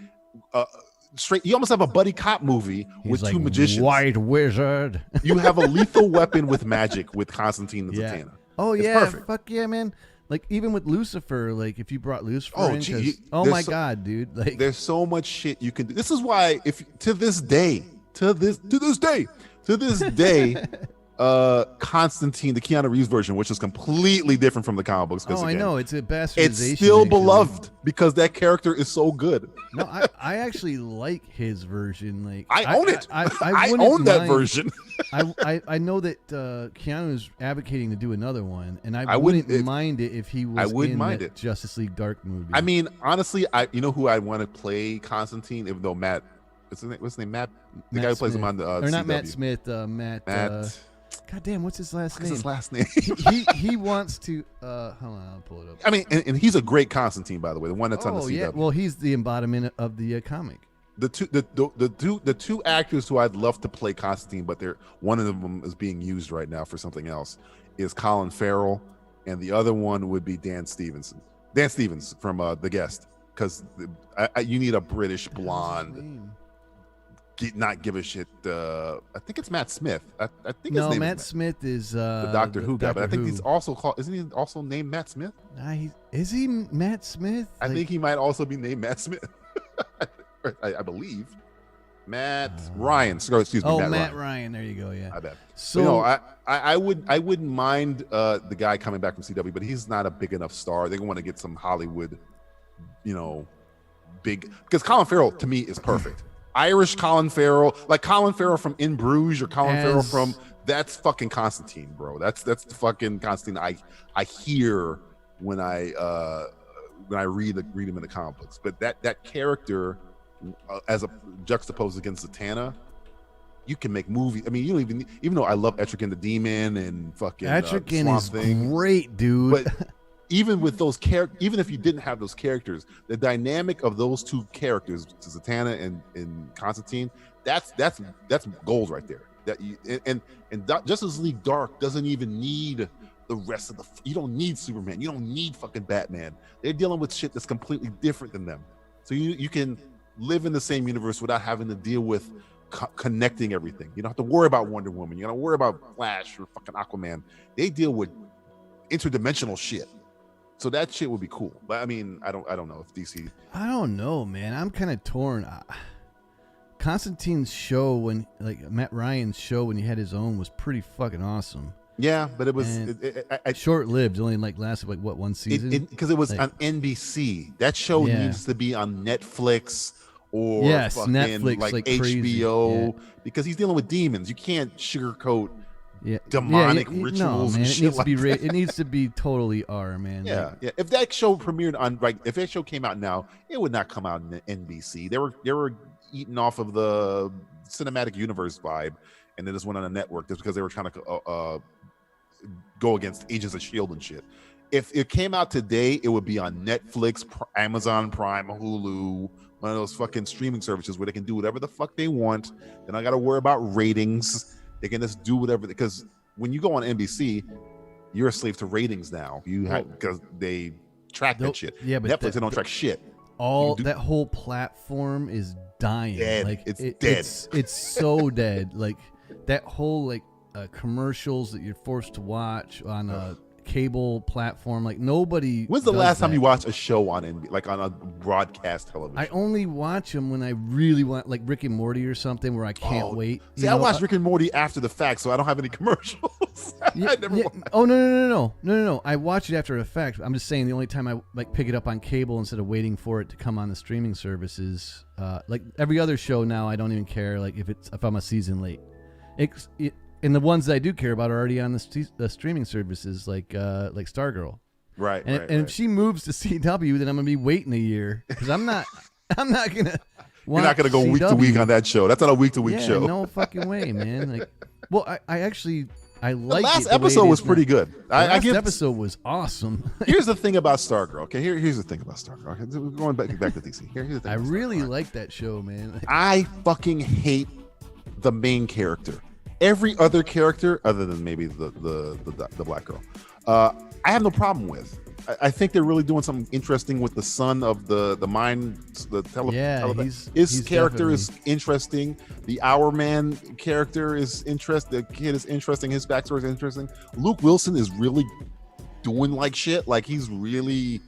Straight. You almost have a buddy cop movie He's with like, two magicians. White wizard. You have a lethal weapon with magic with Constantine and Yeah. Zatanna. Oh It's yeah, perfect. fuck yeah, man. Like even with Lucifer, like if you brought Lucifer Oh, in, gee, 'cause- you- oh there's my so- god, dude. Like There's so much shit you can do. This is why, if to this day, Constantine, the Keanu Reeves version, which is completely different from the comic books. oh, I again, know it's a bastardization. it's still actually. beloved because that character is so good. No, I actually like his version. Like I own it. I I wouldn't own that mind- version. I know that Keanu's advocating to do another one, and I wouldn't- wouldn't mind it if he was I wouldn't in mind that it. Justice League Dark movie. I mean, honestly, you know who I want to play Constantine, even though Matt, what's his name? Matt, the guy who plays him on the or CW. not Matt Smith, Matt. Matt. God damn, what's his last What's name? his last name? he wants to. Hold on, I'll pull it up. I mean, and he's a great Constantine, by the way, the one that's on the CW. yeah, well, he's the embodiment of the comic. The two actors who I'd love to play Constantine, but one of them is being used right now for something else, is Colin Farrell, and the other one would be Dan Stevens from The Guest, because you need a British blonde, not give a shit. I think it's Matt Smith. I think his name Matt is Smith is the Doctor Who guy, but I think Who. he's also called. Isn't he also named Matt Smith? Is he Matt Smith? I think he might also be named Matt Smith. I believe. Matt Ryan. Excuse me. Oh, Matt Ryan. Ryan. There you go. Yeah. I bet. So I wouldn't mind the guy coming back from CW, but he's not a big enough star. They want to get some Hollywood, big, because Colin Farrell to me is perfect. Irish Colin Farrell, like Colin Farrell from In Bruges, or Colin Farrell from that's fucking Constantine, bro. That's the fucking Constantine I hear when I read him in the comic books. But that character, as a juxtaposed against Zatanna, you can make movies. I mean, you don't even though I love Etrigan the Demon and fucking Etrigan Swamp is Thing, great, dude. but even with those characters, even if you didn't have those characters, the dynamic of those two characters, Zatanna and Constantine, that's gold right there. And Justice League Dark doesn't even need the rest of you don't need Superman, you don't need fucking Batman. They're dealing with shit that's completely different than them, so you can live in the same universe without having to deal with connecting everything. You don't have to worry about Wonder Woman, you don't worry about Flash or fucking Aquaman. They deal with interdimensional shit. So that shit would be cool. But I mean, I don't know if DC. I don't know, man. I'm kind of torn. Constantine's show, when Matt Ryan's show when he had his own, was pretty fucking awesome. Yeah, but it was short-lived. It only lasted one season. Because it was on NBC. That show needs to be on Netflix or fucking Netflix, like crazy. HBO, because he's dealing with demons. You can't sugarcoat demonic rituals no, man, and shit like that. It needs to be totally R, man. Yeah. If that show premiered on, if that show came out now, it would not come out on NBC. They were eating off of the cinematic universe vibe, and they just went on a network just because they were trying to go against Agents of S.H.I.E.L.D. and shit. If it came out today, it would be on Netflix, Amazon Prime, Hulu, one of those fucking streaming services where they can do whatever the fuck they want. They don't got to worry about ratings. They can just do whatever, because when you go on NBC, you're a slave to ratings now. Because they track that shit. Yeah, but Netflix, they don't track shit. That whole platform is dying. Dead. It's dead. It's so dead. Like that whole commercials that you're forced to watch on a cable platform. Like nobody. When's the does last time that. you watched a show on on a broadcast television? I only watch them when I really want, like Rick and Morty or something, where I can't wait. See, I watched Rick and Morty after the fact, so I don't have any commercials. I never watched. Oh no! I watch it after the fact. I'm just saying the only time I pick it up on cable instead of waiting for it to come on the streaming services. Like every other show now, I don't even care. Like if I'm a season late, and the ones that I do care about are already on the streaming services, like Stargirl. Right. And if she moves to CW, then I'm gonna be waiting a year because I'm not gonna. You're not gonna go week to week on that show. That's not a week to week show. No fucking way, man. Like, well, I actually the like last episode was pretty good. Last episode was awesome. Here's the thing about Stargirl. Okay, here's the thing about Stargirl. Okay, we're going back to DC. Here's the thing. I really like that show, man. I fucking hate the main character. Every other character, other than maybe the black girl, I have no problem with. I think they're really doing something interesting with the son of the mind. His character is interesting. The Hour Man character is interesting. The kid is interesting. His backstory is interesting. Luke Wilson is really doing like shit. Like he's really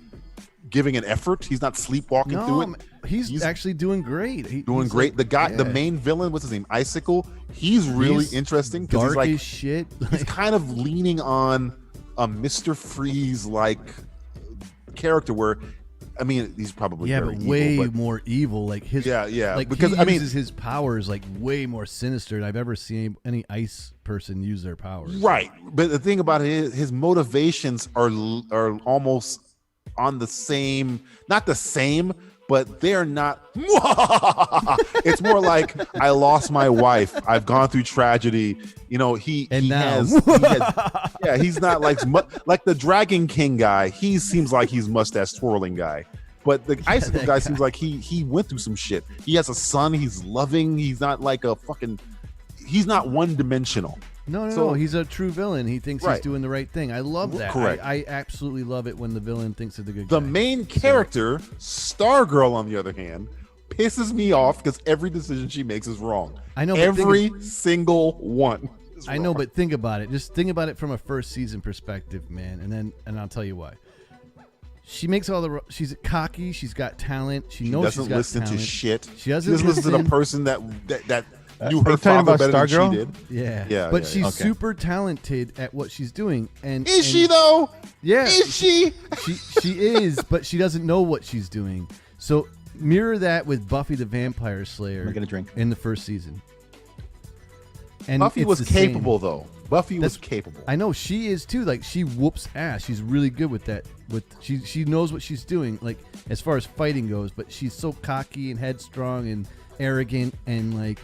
giving an effort. He's not sleepwalking through it. He's actually doing great. He's great. The guy, the main villain, what's his name? Icicle. He's really interesting because he's like shit. He's kind of leaning on a Mr. Freeze like character where, I mean, he's probably very but evil, way more evil. Like his like because he uses his powers like way more sinister than I've ever seen any ice person use their powers. Right, but the thing about it is his motivations are almost on the same, not the same, but they're not. It's more like I lost my wife. I've gone through tragedy. You know, he's not like the Dragon King guy. He seems like he's mustache twirling guy. But the Icicle guy seems like he went through some shit. He has a son. He's loving. He's not like a fucking. He's not one dimensional. No. He's a true villain. He thinks he's doing the right thing. I love that. Correct. I absolutely love it when the villain thinks of the good guy. The main character, Stargirl, on the other hand, pisses me off because every decision she makes is wrong. I know. Every single one. I know, but think about it. Just think about it from a first season perspective, man. And I'll tell you why. She makes she's cocky. She's got talent. She knows she's got talent. She doesn't listen to shit. She doesn't listen to the person that knew her father better than she did. Yeah. But she's super talented at what she's doing. And is she though? Yeah. Is she? She is, but she doesn't know what she's doing. So mirror that with Buffy the Vampire Slayer. I'm gonna drink in the first season. And Buffy was capable though. Buffy was capable. I know she is too. Like she whoops ass. She's really good with that. She knows what she's doing. Like as far as fighting goes, but she's so cocky and headstrong and arrogant and like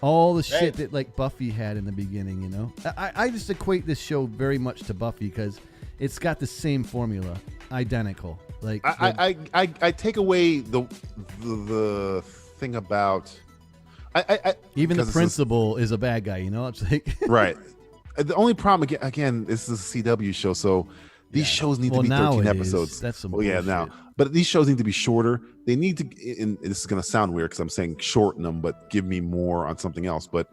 all the shit that like Buffy had in the beginning. You know, I just equate this show very much to Buffy because it's got the same formula, identical. Like I take away the thing about. Even the principal is a bad guy, you know. It's like right. The only problem again, this is a CW show, so these shows need to be 13 episodes. That's some now, but these shows need to be shorter. They need to. And this is going to sound weird because I'm saying shorten them, but give me more on something else. But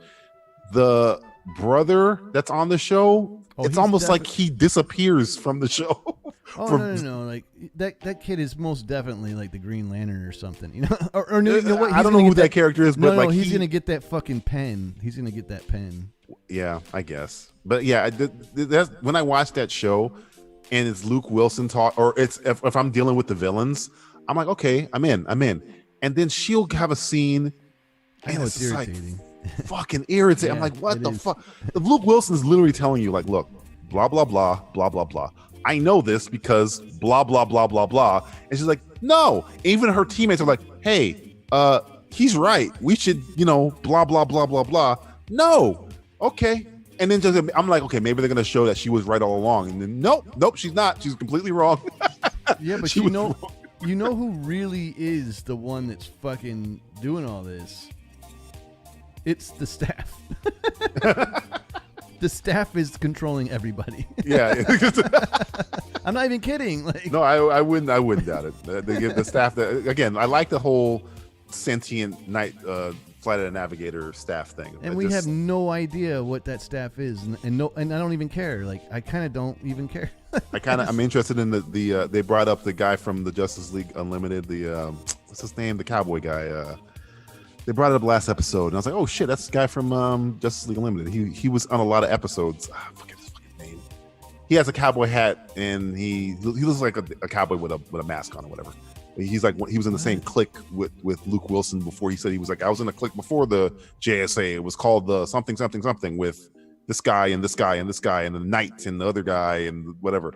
the brother that's on the show, it's almost like he disappears from the show. Oh no! Like that kid is most definitely like the Green Lantern or something, you know. Or you know what? I don't know who that character is, but he's gonna get that fucking pen. He's gonna get that pen. Yeah, I guess. But yeah, that's when I watched that show, and it's Luke Wilson talk, or it's if I'm dealing with the villains, I'm like, okay, I'm in. And then she'll have a scene, and it's irritating. Like, fucking irritating. Yeah, I'm like, what the fuck? Luke Wilson is literally telling you, like, look, blah blah blah blah blah blah. I know this because blah blah blah blah blah. And she's like, no. Even her teammates are like, hey, he's right. We should, blah blah blah blah blah. No, okay. And then I'm like, okay, maybe they're gonna show that she was right all along. And then nope, she's not. She's completely wrong. Yeah, but you know who really is the one that's fucking doing all this? It's the staff. The staff is controlling everybody. Yeah, I'm not even kidding. Like, no, I wouldn't doubt it. The staff that again, I like the whole sentient night flight of the navigator staff thing. And we have no idea what that staff is, and I don't even care. Like, I kind of don't even care. I'm interested in the they brought up the guy from the Justice League Unlimited, the what's his name, the cowboy guy. They brought it up last episode, and I was like, "Oh shit, that's the guy from Justice League Unlimited." He was on a lot of episodes. I forget his fucking name. He has a cowboy hat, and he looks like a cowboy with a mask on or whatever. He's like he was in the same clique with Luke Wilson before. He said he was like, I was in a clique before the JSA. It was called the something with this guy and this guy and this guy and the Knight and the other guy and whatever.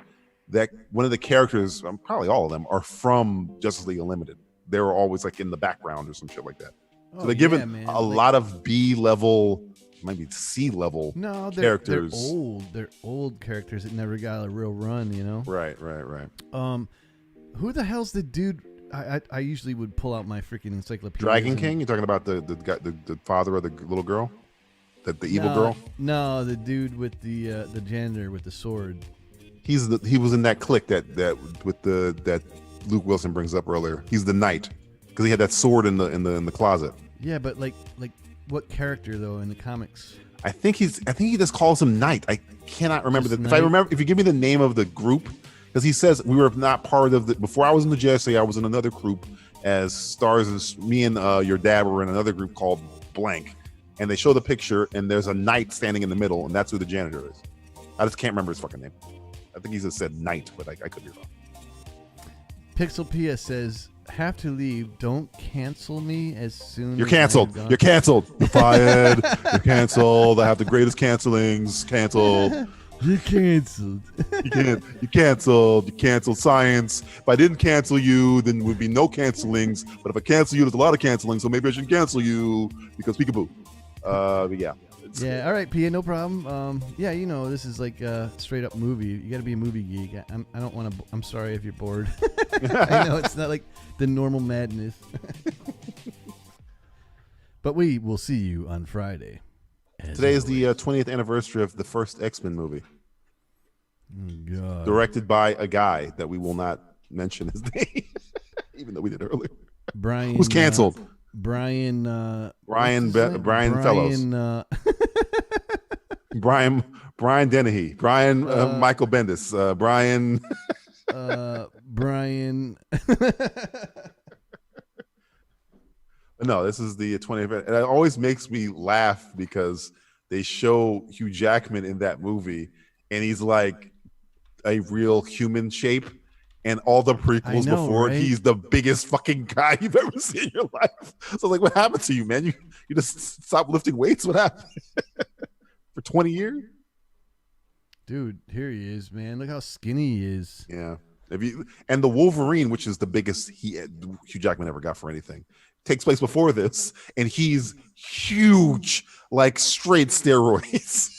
That one of the characters, probably all of them, are from Justice League Unlimited. They were always like in the background or some shit like that. So they're given a lot of B level, maybe C level characters. They're old. They're old characters that never got a real run, you know? Right. Who the hell's the dude? I usually would pull out my freaking encyclopedia. Dragon King? You're talking about the father of the little girl? The evil girl? No, the dude with the janitor with the sword. He was in that clique that Luke Wilson brings up earlier. He's the knight because he had that sword in the closet. Yeah, but like what character though in the comics? I think he just calls him knight. I cannot remember if you give me the name of the group, because he says we were not part of the. Before I was in the JSA, I was in another group as stars. As me and your dad were in another group called Blank, and they show the picture and there's a knight standing in the middle, and that's who the janitor is. I just can't remember his fucking name. I think he just said knight, but I could be wrong. Pixel PS says, have to leave. Don't cancel me as soon You're as canceled. You're canceled. You're fired. You're canceled. I have the greatest cancelings. Canceled. You're canceled. You canceled. You canceled science. If I didn't cancel you, then there would be no cancelings. But if I cancel you, there's a lot of cancelings. So maybe I shouldn't cancel you because peekaboo. But yeah. Yeah, all right, Pia, no problem. Yeah, you know, this is like a straight up movie. You got to be a movie geek. I don't want to. I'm sorry if you're bored. I know it's not like the normal madness. But we will see you on Friday. Today is the 20th anniversary of the first X-Men movie. Oh, God. Directed by a guy that we will not mention his name, even though we did earlier. Brian. Who's canceled? Brian Fellows. Brian Dennehy. Brian Michael Bendis. Brian. Brian. No, this is the 20th, and it always makes me laugh because they show Hugh Jackman in that movie, and he's like a real human shape. And all the prequels before, right? He's the biggest fucking guy you've ever seen in your life. So like, what happened to you, man? You just stopped lifting weights? What happened? For 20 years? Dude, here he is, man. Look how skinny he is. Yeah. And the Wolverine, which is the biggest Hugh Jackman ever got for anything, takes place before this, and he's huge, like straight steroids.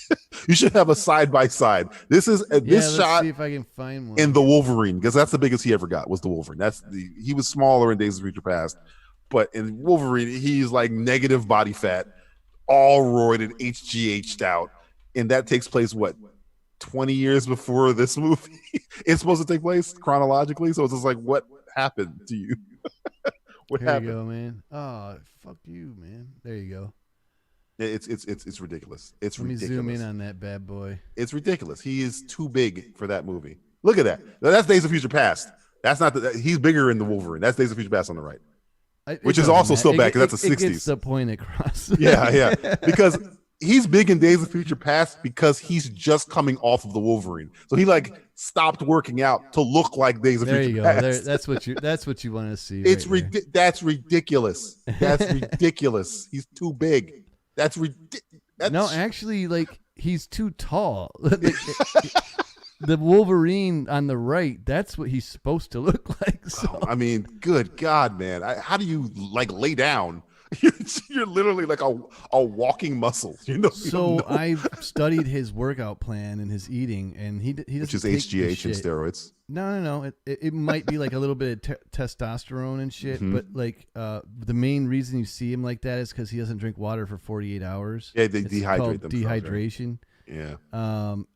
You should have a side by side. This is this shot. See if I can find one in the Wolverine, because that's the biggest he ever got was the Wolverine. He was smaller in Days of Future Past, but in Wolverine he's like negative body fat, all roided, HGH'd out, and that takes place 20 years before this movie. It's supposed to take place chronologically, so it's just like, what happened to you? What happened? There you go, man. Oh, fuck you, man. There you go. It's ridiculous. It's Let ridiculous. me zoom in on that bad boy. It's ridiculous. He is too big for that movie. Look at that. That's Days of Future Past. That's not he's bigger in the Wolverine. That's Days of Future Past on the right, which is also still bad because that's the 60s. It gets the point across. Yeah, because he's big in Days of Future Past because he's just coming off of the Wolverine. So he like stopped working out to look like Days of Future Past. There you go. That's what you want to see. It's that's ridiculous. That's ridiculous. He's too big. That's ridiculous. No, actually, like he's too tall. The Wolverine on the right, that's what he's supposed to look like. So. I mean, good God, man. How do you like lay down? You're literally like a walking muscle. So I've studied his workout plan and his eating, and he doesn't which is take HGH and steroids. No. It might be like a little bit of testosterone and shit, but like the main reason you see him like that is because he doesn't drink water for 48 hours. Yeah, they dehydrate them. Dehydration. Yeah.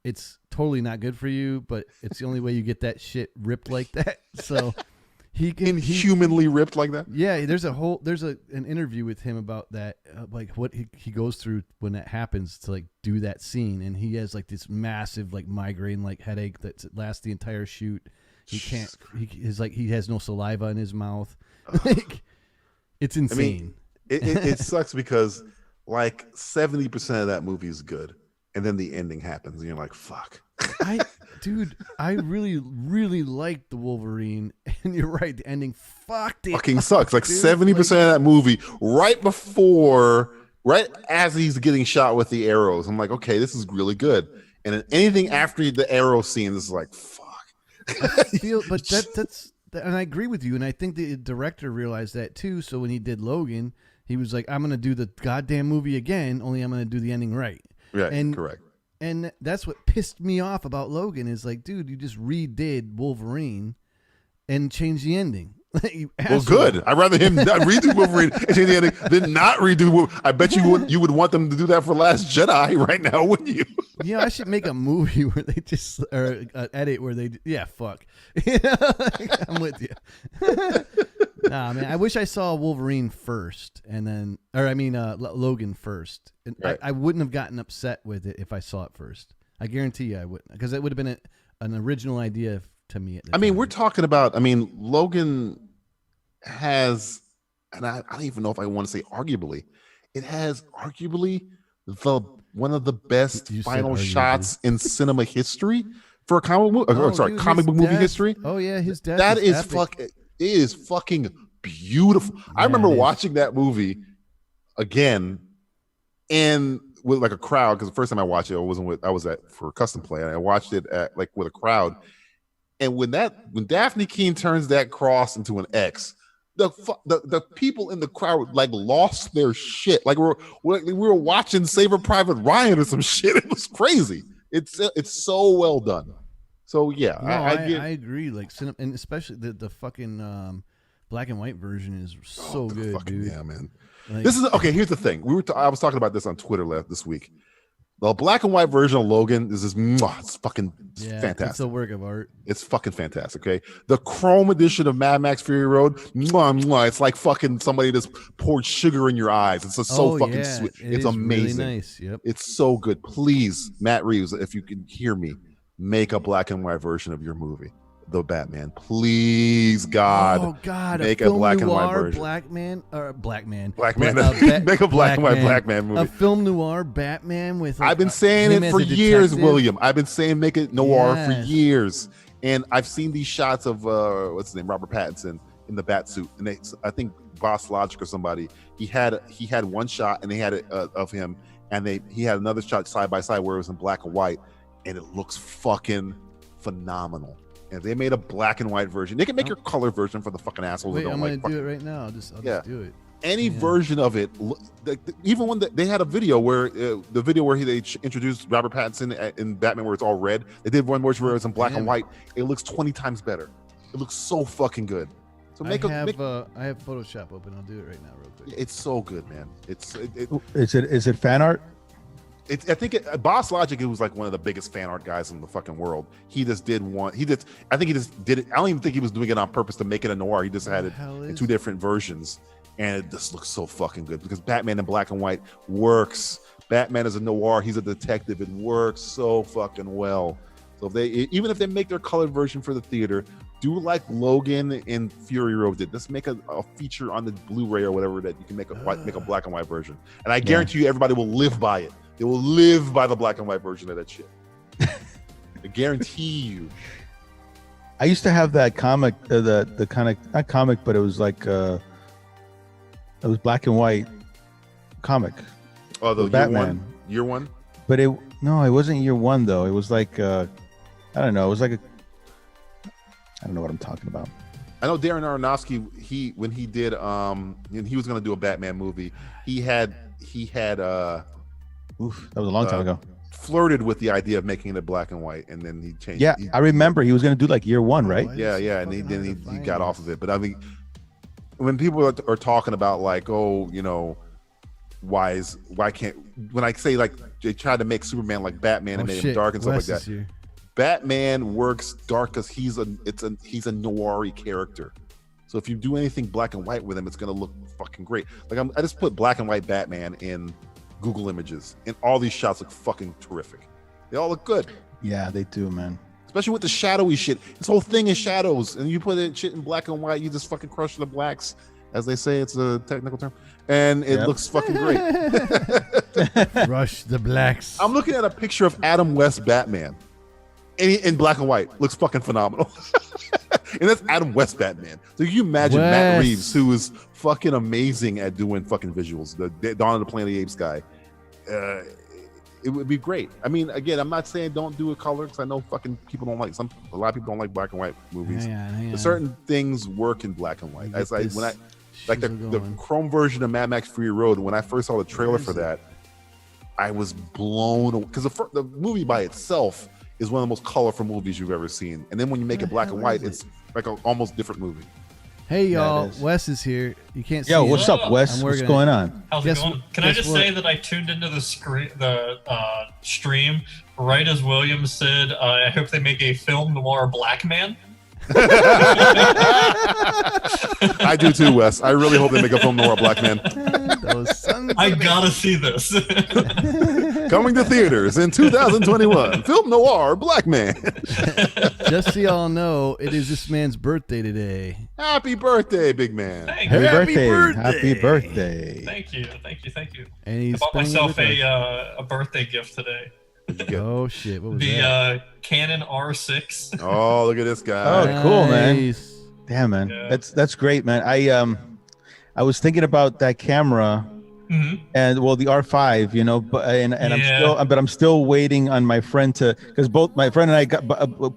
It's totally not good for you, but it's the only way you get that shit ripped like that. So he can inhumanly ripped like that. Yeah, there's an interview with him about that, like what he goes through when that happens to like do that scene, and he has like this massive like migraine like headache that lasts the entire shoot. He can't. He has no saliva in his mouth. Like, it's insane. I mean, it sucks because like 70% of that movie is good, and then the ending happens, and you're like, fuck. I really, really liked the Wolverine, and you're right, the ending fucking sucks. Like 70% of that movie, right as he's getting shot with the arrows, I'm like, okay, this is really good. And then anything after the arrow scene is like, fuck. But that's and I agree with you, and I think the director realized that too. So when he did Logan, He was like, I'm going to do the goddamn movie again, only I'm going to do the ending right. Right, and, correct. And that's what pissed me off about Logan is like, dude, you just redid Wolverine and changed the ending. You Well, good. I'd rather him not redo Wolverine and change the ending than not redo Wolverine. I bet you would want them to do that for Last Jedi right now, wouldn't you? Yeah, I should make a movie where they just, or edit where they, yeah, fuck. I'm with you. Nah, man, I wish I saw Wolverine first and then, or I mean, Logan first. And Right. I wouldn't have gotten upset with it if I saw it first. I guarantee you I wouldn't, because it would have been an original idea to me. At the time. We're talking about, Logan has, and I don't even know if I want to say arguably, it has arguably one of the best You said final arguably. shots in cinema history for a comic movie. Dude, comic his book movie death- history. Oh yeah, his death. That is epic. it is fucking beautiful. I remember it is. watching that movie again and with like a crowd, because the first time I watched it, I was at for custom play, and I watched it at like with a crowd. And when Daphne Keene turns that cross into an X, the people in the crowd like lost their shit. Like we were watching Saving Private Ryan or some shit. It was crazy. It's so well done. So yeah, No, I agree. Like, and especially the fucking black and white version is so good, dude. Yeah, man. Like, This is okay. Here's the thing. I was talking about this on Twitter this week. The black and white version of Logan is just it's fucking fantastic. It's a work of art. It's fucking fantastic. Okay, the chrome edition of Mad Max Fury Road, it's like fucking somebody just poured sugar in your eyes. It's just so fucking sweet. It's amazing. Really nice. Yep. It's so good. Please, Matt Reeves, if you can hear me, make a black and white version of your movie, The Batman. Please, God. Oh God! Make a film black and white noir version. Black man. Make a black and white black man movie. A film noir Batman with. Like, I've been saying him it as for a years, detective. William. I've been saying make it noir for Yes. years, and I've seen these shots of what's his name, Robert Pattinson in the bat suit, and I think Boss Logic or somebody. He had one shot, and they had it of him, and he had another shot side by side where it was in black and white, and it looks fucking phenomenal. And if they made a black and white version, they can make your color version for the fucking assholes Wait, that don't I'm like gonna do fucking, it right now. I'll just do it. any Yeah. version of it. Even when they had a video where they introduced Robert Pattinson in Batman where it's all red. They did one version where it's in black and white. It looks 20 times better. It looks so fucking good. So I have Photoshop open. I'll do it right now, real quick. it's so good, man. Is it fan art? I think Boss Logic, who was like one of the biggest fan art guys in the fucking world. He just did one. I think he just did it. I don't even think he was doing it on purpose to make it a noir. He just had it in two different versions, and it just looks so fucking good because Batman in black and white works. Batman is a noir. He's a detective. It works so fucking well. So even if they make their colored version for the theater, do like Logan and Fury Road did. Just make a feature on the Blu-ray or whatever that you can make a black and white version. And I guarantee you, everybody will live by it. They will live by the black and white version of that shit. I guarantee you. I used to have that comic, the kind of not comic, but it was like it was black and white comic. Oh, the Batman. Year one. But it wasn't year one though. It was like I don't know. It was like I don't know what I'm talking about. I know Darren Aronofsky. When he did and he was gonna do a Batman movie. He had Oof, that was a long time ago. Flirted with the idea of making it black and white, and then he changed. Yeah, I remember he was going to do like year one, right? Yeah, and he got off of it. But I mean, when people are talking about like, oh, why can't, when I say like they tried to make Superman like Batman and made him dark and stuff like that. Batman works dark because he's a noir-y character. So if you do anything black and white with him, it's gonna look fucking great. Like I just put black and white Batman in Google Images, and all these shots look fucking terrific. They all look good. Yeah, they do, man. Especially with the shadowy shit. This whole thing is shadows, and you put it shit in black and white, you just fucking crush the blacks, as they say. It's a technical term, and it looks fucking great. Rush the blacks. I'm looking at a picture of Adam West Batman, in black and white. Looks fucking phenomenal. And that's Adam West Batman. So you imagine Matt Reeves, who is fucking amazing at doing fucking visuals, the Dawn of the Planet of the Apes guy. It would be great. I mean, again, I'm not saying don't do a color because I know fucking people don't like a lot of people don't like black and white movies. Hang on. But certain things work in black and white. Like the chrome version of Mad Max Fury Road. When I first saw the trailer for that, I was blown away because the movie by itself is one of the most colorful movies you've ever seen. And then when you make it black and white, it's like an almost different movie. Hey y'all, Wes is here. You can't see. Yo, what's up, Wes? What's going on? How's it going? Can I just say that I tuned into the stream right as William said, "I hope they make a film noir black man." I do too, Wes. I really hope they make a film noir black man. I gotta see this. Coming to theaters in 2021. Film noir black man. Just so y'all know, it is this man's birthday today. Happy birthday, big man. Happy birthday. Thank you. And he's I bought myself a birthday gift today. Oh shit! What was the Canon R6. Oh, look at this guy! Oh, cool, man! Damn, man, yeah. That's great, man. I was thinking about that camera, and well, the R5, you know, but I'm still waiting on my friend because both my friend and I got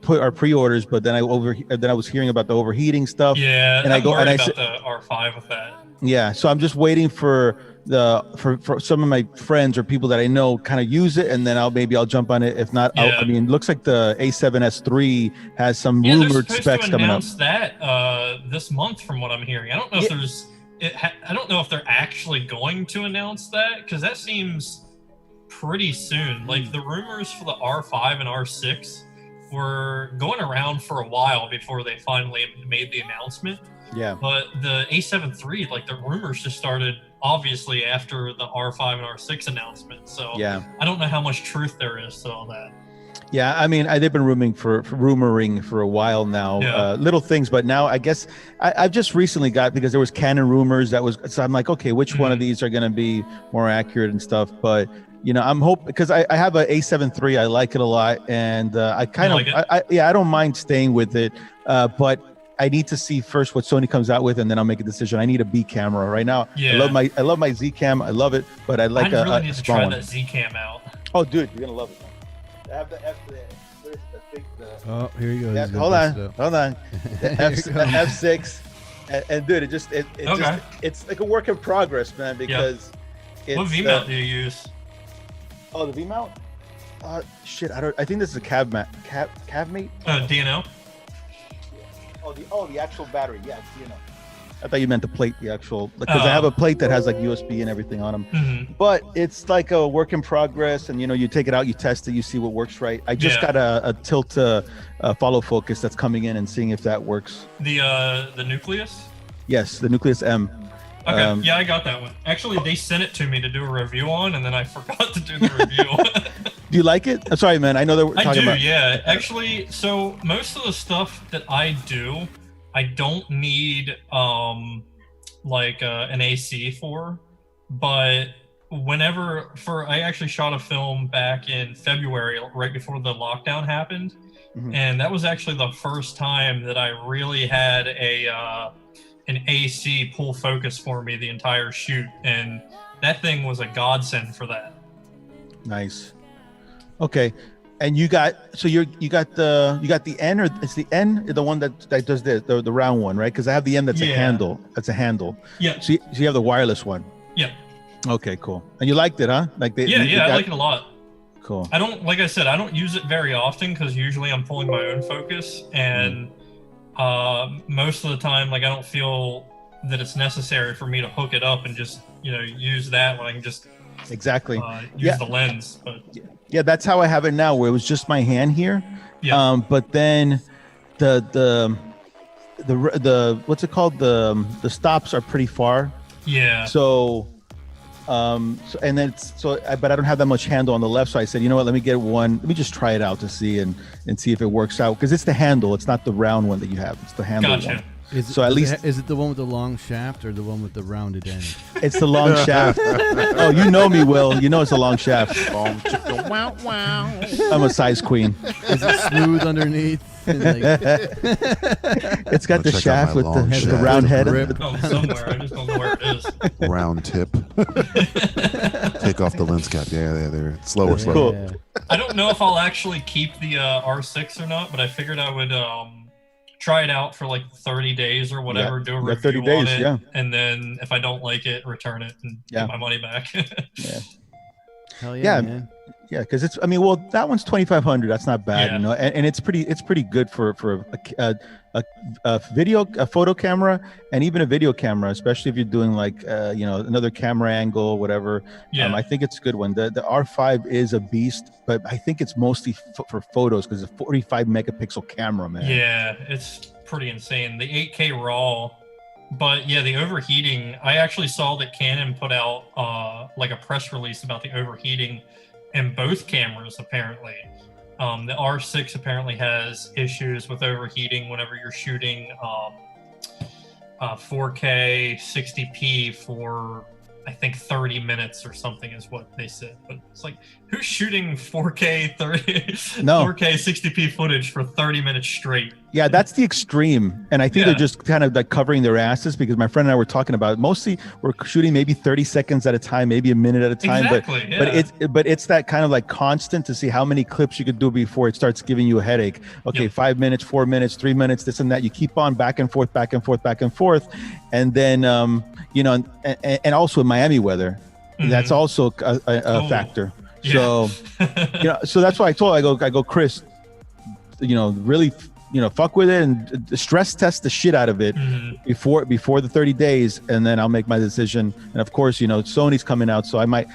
put our pre-orders, but then I was hearing about the overheating stuff. Yeah, and I'm worried about the R5 with that. Yeah, so I'm just waiting for some of my friends or people that I know kind of use it, and then I'll jump on it. If not, I mean, it looks like the A7S3 has some rumored specs coming up. That this month, from what I'm hearing. I don't know if I don't know if they're actually going to announce that, because that seems pretty soon. Like the rumors for the R5 and R6 were going around for a while before they finally made the announcement. Yeah. But the A7 III, like the rumors just started obviously after the R5 and R6 announcement. So yeah, I don't know how much truth there is to all that. Yeah, I mean, they've been rumoring for a while now, little things, but now I guess I've just recently got, because there was Canon rumors so I'm like, okay, which one of these are going to be more accurate and stuff? But you know, I'm hoping, because I have a A7 III, I like it a lot, and I kind of, I don't mind staying with it, but I need to see first what Sony comes out with, and then I'll make a decision. I need a B camera right now. Yeah. I love my Z cam. I love it, but I like really need to try that Z cam out. Oh, dude, you're gonna love it. I have oh, here you go. Hold on. The F6, and dude, it's like a work in progress, man. Because what V mount do you use? Oh, the V mount. Shit, I think this is a cav mate. DNO. The actual battery, yeah, you know. I thought you meant the plate, the actual, because I have a plate that has like USB and everything on them. But it's like a work in progress, and you know, you take it out, you test it, you see what works right. I just got a tilt follow focus that's coming in and seeing if that works. The Nucleus? Yes, the Nucleus M. Okay, yeah, I got that one. Actually, they sent it to me to do a review on, and then I forgot to do the review. Do you like it? I'm sorry, man. I know that we're talking about. Yeah. Actually, so most of the stuff that I do, I don't need an AC for, but I actually shot a film back in February, right before the lockdown happened, and that was actually the first time that I really had an AC pull focus for me the entire shoot, and that thing was a godsend for that. Nice. Okay, and you got the N, or it's the N, the one that does the round one, right? Because I have the N that's a handle. That's a handle. Yeah. So you have the wireless one. Yeah. Okay, cool. And you liked it, huh? I like it a lot. Cool. I don't use it very often, because usually I'm pulling my own focus, and most of the time, I don't feel that it's necessary for me to hook it up and just use that when I can just use the lens. But yeah, that's how I have it now, where it was just my hand here. Yeah. But then the what's it called? The stops are pretty far. Yeah. So but I don't have that much handle on the left, so I said, you know what, let me get one. Let me just try it out to see and see if it works out, because it's the handle. It's not the round one that you have. It's the handle one. Is it the one with the long shaft or the one with the rounded end? It's the long shaft. Oh, you know me, Will. You know it's a long shaft. I'm a size queen. Is it smooth underneath? It's got the shaft with the round head. Somewhere. I just don't know where it is. Round tip. Take off the lens cap. Yeah, there. Slower. Cool. I don't know if I'll actually keep the R6 or not, but I figured I would try it out for like 30 days or whatever, do a you got review 30 days, on it, yeah. and then if I don't like it, return it and get my money back. Yeah. Hell yeah, Yeah. man. Yeah, because it's. I mean, well, that one's 2,500. That's not bad, Yeah. you know, and it's pretty good for a photo camera, and even a video camera, especially if you're doing like you know, another camera angle, whatever. Yeah. I think it's a good one. The R5 is a beast, but I think it's mostly for photos because it's a 45 megapixel camera, man. Yeah, it's pretty insane. The 8K RAW, but yeah, the overheating. I actually saw that Canon put out like a press release about the overheating in both cameras. Apparently, the R6 apparently has issues with overheating whenever you're shooting 4K 60p for I think 30 minutes or something is what they said. But it's like, who's shooting 4K 4K 60p footage for 30 minutes straight? Yeah, that's the extreme. And I think they're just kind of like covering their asses, because my friend and I were talking about it. Mostly we're shooting maybe 30 seconds at a time, maybe a minute at a time. Exactly, but it's that kind of like constant to see how many clips you could do before it starts giving you a headache. Okay, 5 minutes, 4 minutes, 3 minutes, this and that. You keep on back and forth, back and forth, back and forth. And then, you know, and also in Miami weather, that's also a factor. Yeah. So, you know, so that's why I go, Chris, you know, really, you know, fuck with it and stress test the shit out of it before the 30 days, and then I'll make my decision. And of course, you know, Sony's coming out, so I might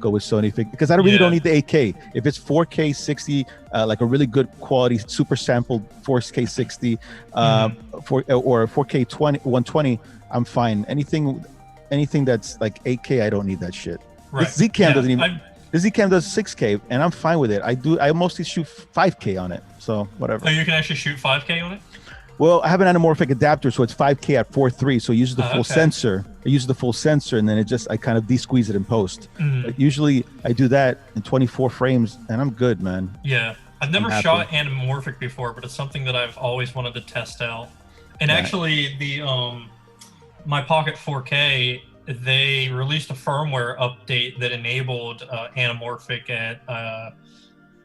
go with Sony because I really don't need the 8K. If it's 4K 60, like a really good quality, super sampled 4K 60, or 4K 120, I'm fine. Anything that's like 8K, I don't need that shit. Right. This Zcam doesn't even. The Zcam does 6K, and I'm fine with it. I mostly shoot 5K on it, so whatever. Oh, you can actually shoot 5K on it? Well, I have an anamorphic adapter, so it's 5K at 4.3, so it uses the full sensor. It uses the full sensor, and then I kind of de-squeeze it in post. But usually I do that in 24 frames, and I'm good, man. Yeah. I've never shot anamorphic before, but it's something that I've always wanted to test out. And actually, the my Pocket 4K, they released a firmware update that enabled anamorphic at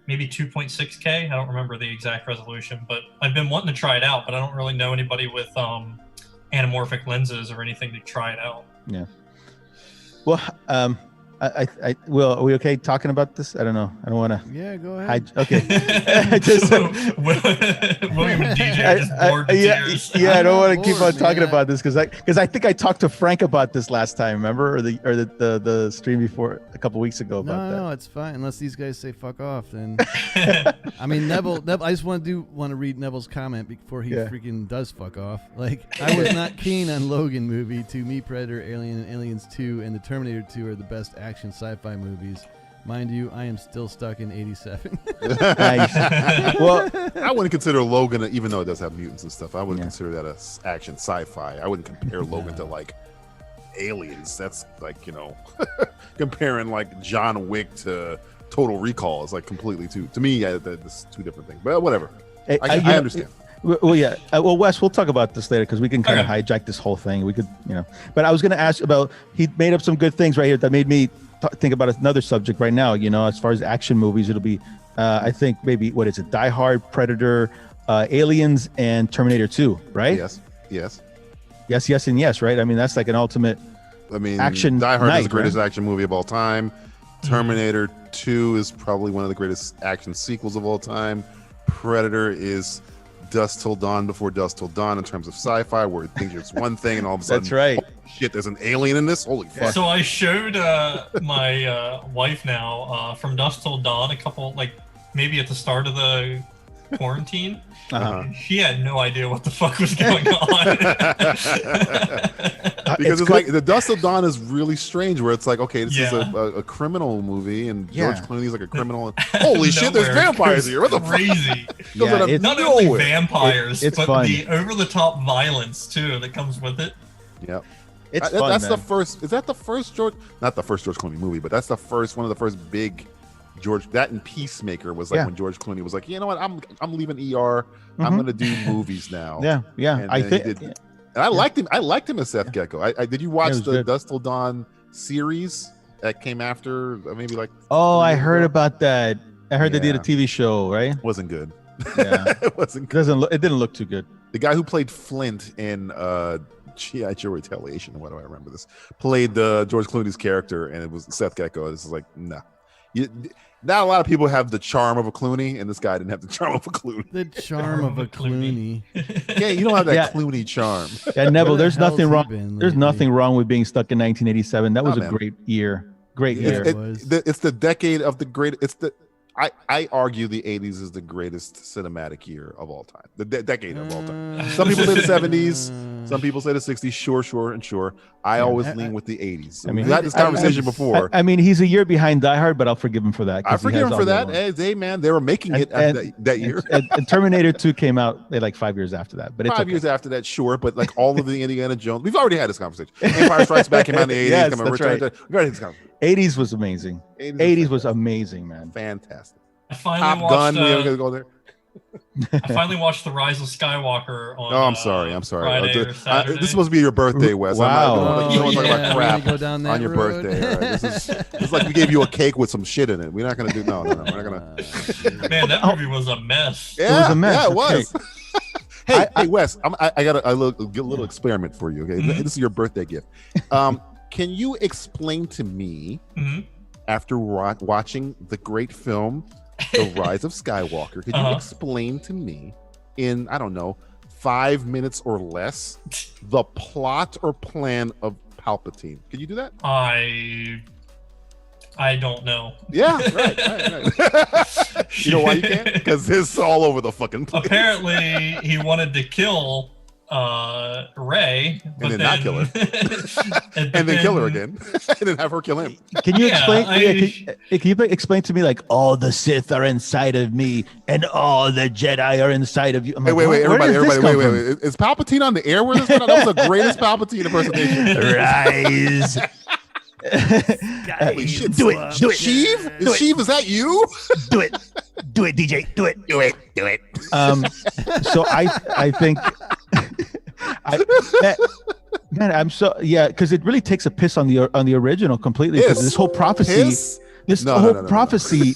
maybe 2.6K. I don't remember the exact resolution, but I've been wanting to try it out, but I don't really know anybody with anamorphic lenses or anything to try it out. Yeah. Well, Will, are we okay talking about this? I don't know. I don't want to. Yeah, go ahead. Okay. William and DJ are just bored to tears. Yeah, I don't want to keep on talking about this because I think I talked to Frank about this last time. Remember, or the stream before a couple weeks ago about that. No, it's fine unless these guys say fuck off. Then I mean, Neville. I just want to read Neville's comment before he freaking does fuck off. Like, I was not keen on Logan movie. To me, Predator, Alien, and Aliens 2 and the Terminator 2 are the best action sci-fi movies. Mind you, I am still stuck in 87. Nice. Well, I wouldn't consider Logan, even though it does have mutants and stuff, I wouldn't consider that a action sci-fi. I wouldn't compare Logan to like Aliens. That's like, you know, comparing like John Wick to Total Recall is like completely to me, that's two different things. But whatever. I understand. Well, yeah. Well, Wes, we'll talk about this later because we can kind of hijack this whole thing. We could, you know. But I was going to ask about. He made up some good things right here that made me think about another subject right now. You know, as far as action movies, it'll be, I think maybe what is it? Die Hard, Predator, Aliens, and Terminator 2. Right? Yes. And yes. Right. I mean, that's like an ultimate. I mean, action. Die Hard is the greatest right? action movie of all time. Terminator 2 is probably one of the greatest action sequels of all time. Predator is Dusk Till Dawn before Dusk Till Dawn in terms of sci-fi, where it thinks it's one thing and all of a sudden, that's right. Shit, there's an alien in this. Holy fuck! So I showed my wife now from Dusk Till Dawn a couple, like maybe at the start of the quarantine. She had no idea what the fuck was going on. Because it's like the Dusk Till Dawn is really strange, where it's like, okay, this is a criminal movie, and George Clooney's like a criminal. And, holy shit, there's vampires here! What the crazy? Fuck? Not only vampires, it's but fun. the over-the-top violence too that comes with it. Yeah. It's fun, that's man. the first. Is that the first George? Not the first George Clooney movie, but that's the first one of the first big George. That and Peacemaker was like when George Clooney was like, you know what, I'm leaving ER. I'm gonna do movies now. Yeah. And I then think. he did, and I liked him. I liked him as Seth Gecko. Did you watch the Dusk Till Dawn series that came after maybe like? Oh, I heard about that. I heard they did a TV show, right? Wasn't good. Yeah. It wasn't It good. it didn't look too good. The guy who played Flint in G.I. Joe Retaliation, why do I remember this? Played George Clooney's character, and it was Seth Gecko. This is like, nah. Not a lot of people have the charm of a Clooney, and this guy didn't have the charm of a Clooney. The charm of a Clooney. Yeah, you don't have that Yeah. Clooney charm. Yeah, Neville, Where the there's hell's nothing he wrong. been There's lately? nothing wrong with being stuck in 1987. That was Oh, a man. great year. Great year. It's the decade of the great. It's the. I argue the 80s is the greatest cinematic year of all time. The decade of all time. Some people say the 70s. Some people say the 60s. Sure. I always lean with the 80s. I mean, we had this conversation before. I mean, he's a year behind Die Hard, but I'll forgive him for that. 'cause I he forgive has him all for the that. other ones. Hey, man, they were making it that year. And Terminator 2 came out like 5 years after that. But it's 5 okay. years after that, sure, but like all of the Indiana Jones, we've already had this conversation. Empire Strikes Back came out in the 80s. Yes, Come on, that's Return right. to- We've already had this conversation. 80s was amazing. 80s was amazing, man. Fantastic. I finally Top watched. Gun. We ever gonna go there? I finally watched The Rise of Skywalker on. Oh, I'm sorry. Friday or Saturday. This is supposed to be your birthday, Wes. Wow. I'm not going to talk Yeah, about we're crap gonna go down that on your road. birthday. All right? This is like we gave you a cake with some shit in it. We're not going to do. No. We're not going to. Man, that movie was a mess. Yeah, was a mess, Yeah, it okay. was. Hey, Wes. I got a little experiment for you. Okay, Mhm. this is your birthday gift. Can you explain to me Mhm. after watching the great film The Rise of Skywalker? Could you Uh-huh. explain to me in, I don't know, 5 minutes or less the plot or plan of Palpatine? Can you do that? I don't know. Yeah, right. You know why you can't? Because it's all over the fucking place. Apparently, he wanted to kill Rey, but then not kill her. And then kill her again, and then have her kill him. Can you Yeah, explain? I- Can you explain to me like all the Sith are inside of me and all the Jedi are inside of you? I'm Hey, like, wait, where does this everybody, come wait. Is Palpatine on the air with us? That was the greatest Palpatine impersonation. from? Rise. Holy shit! Do it. Sheev? Sheev, is that you? Do it, DJ. Do it. So I think, man, I'm so because it really takes a piss on the original completely. Because Piss? this whole prophecy, Piss? this No, whole no. prophecy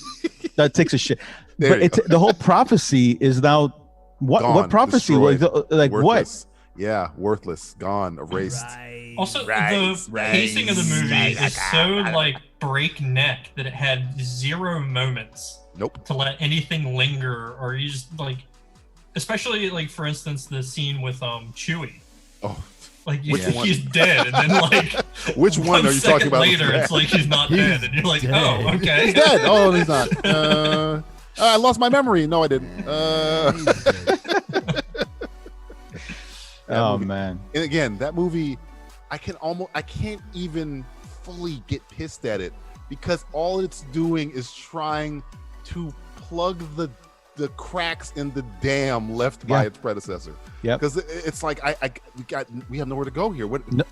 that takes a shit. There But you it's the whole prophecy is now what Gone, prophecy destroyed, was like worthless. Yeah, worthless, gone, erased. Also, the pacing of the movie is so like breakneck that it had 0 moments Nope. to let anything linger, or you just like, especially like for instance the scene with Chewie. Oh, Like you Which think one? he's dead, and then like which one are you talking about? Later, it's like he's not dead, and you're like, oh, okay. He's dead. Oh, he's not. I lost my memory. No, I didn't. Oh movie. man. And again, that movie, I can't even fully get pissed at it because all it's doing is trying to plug the cracks in the dam left by Yeah. its predecessor. Yep. Because it's like we have nowhere to go here. What? No.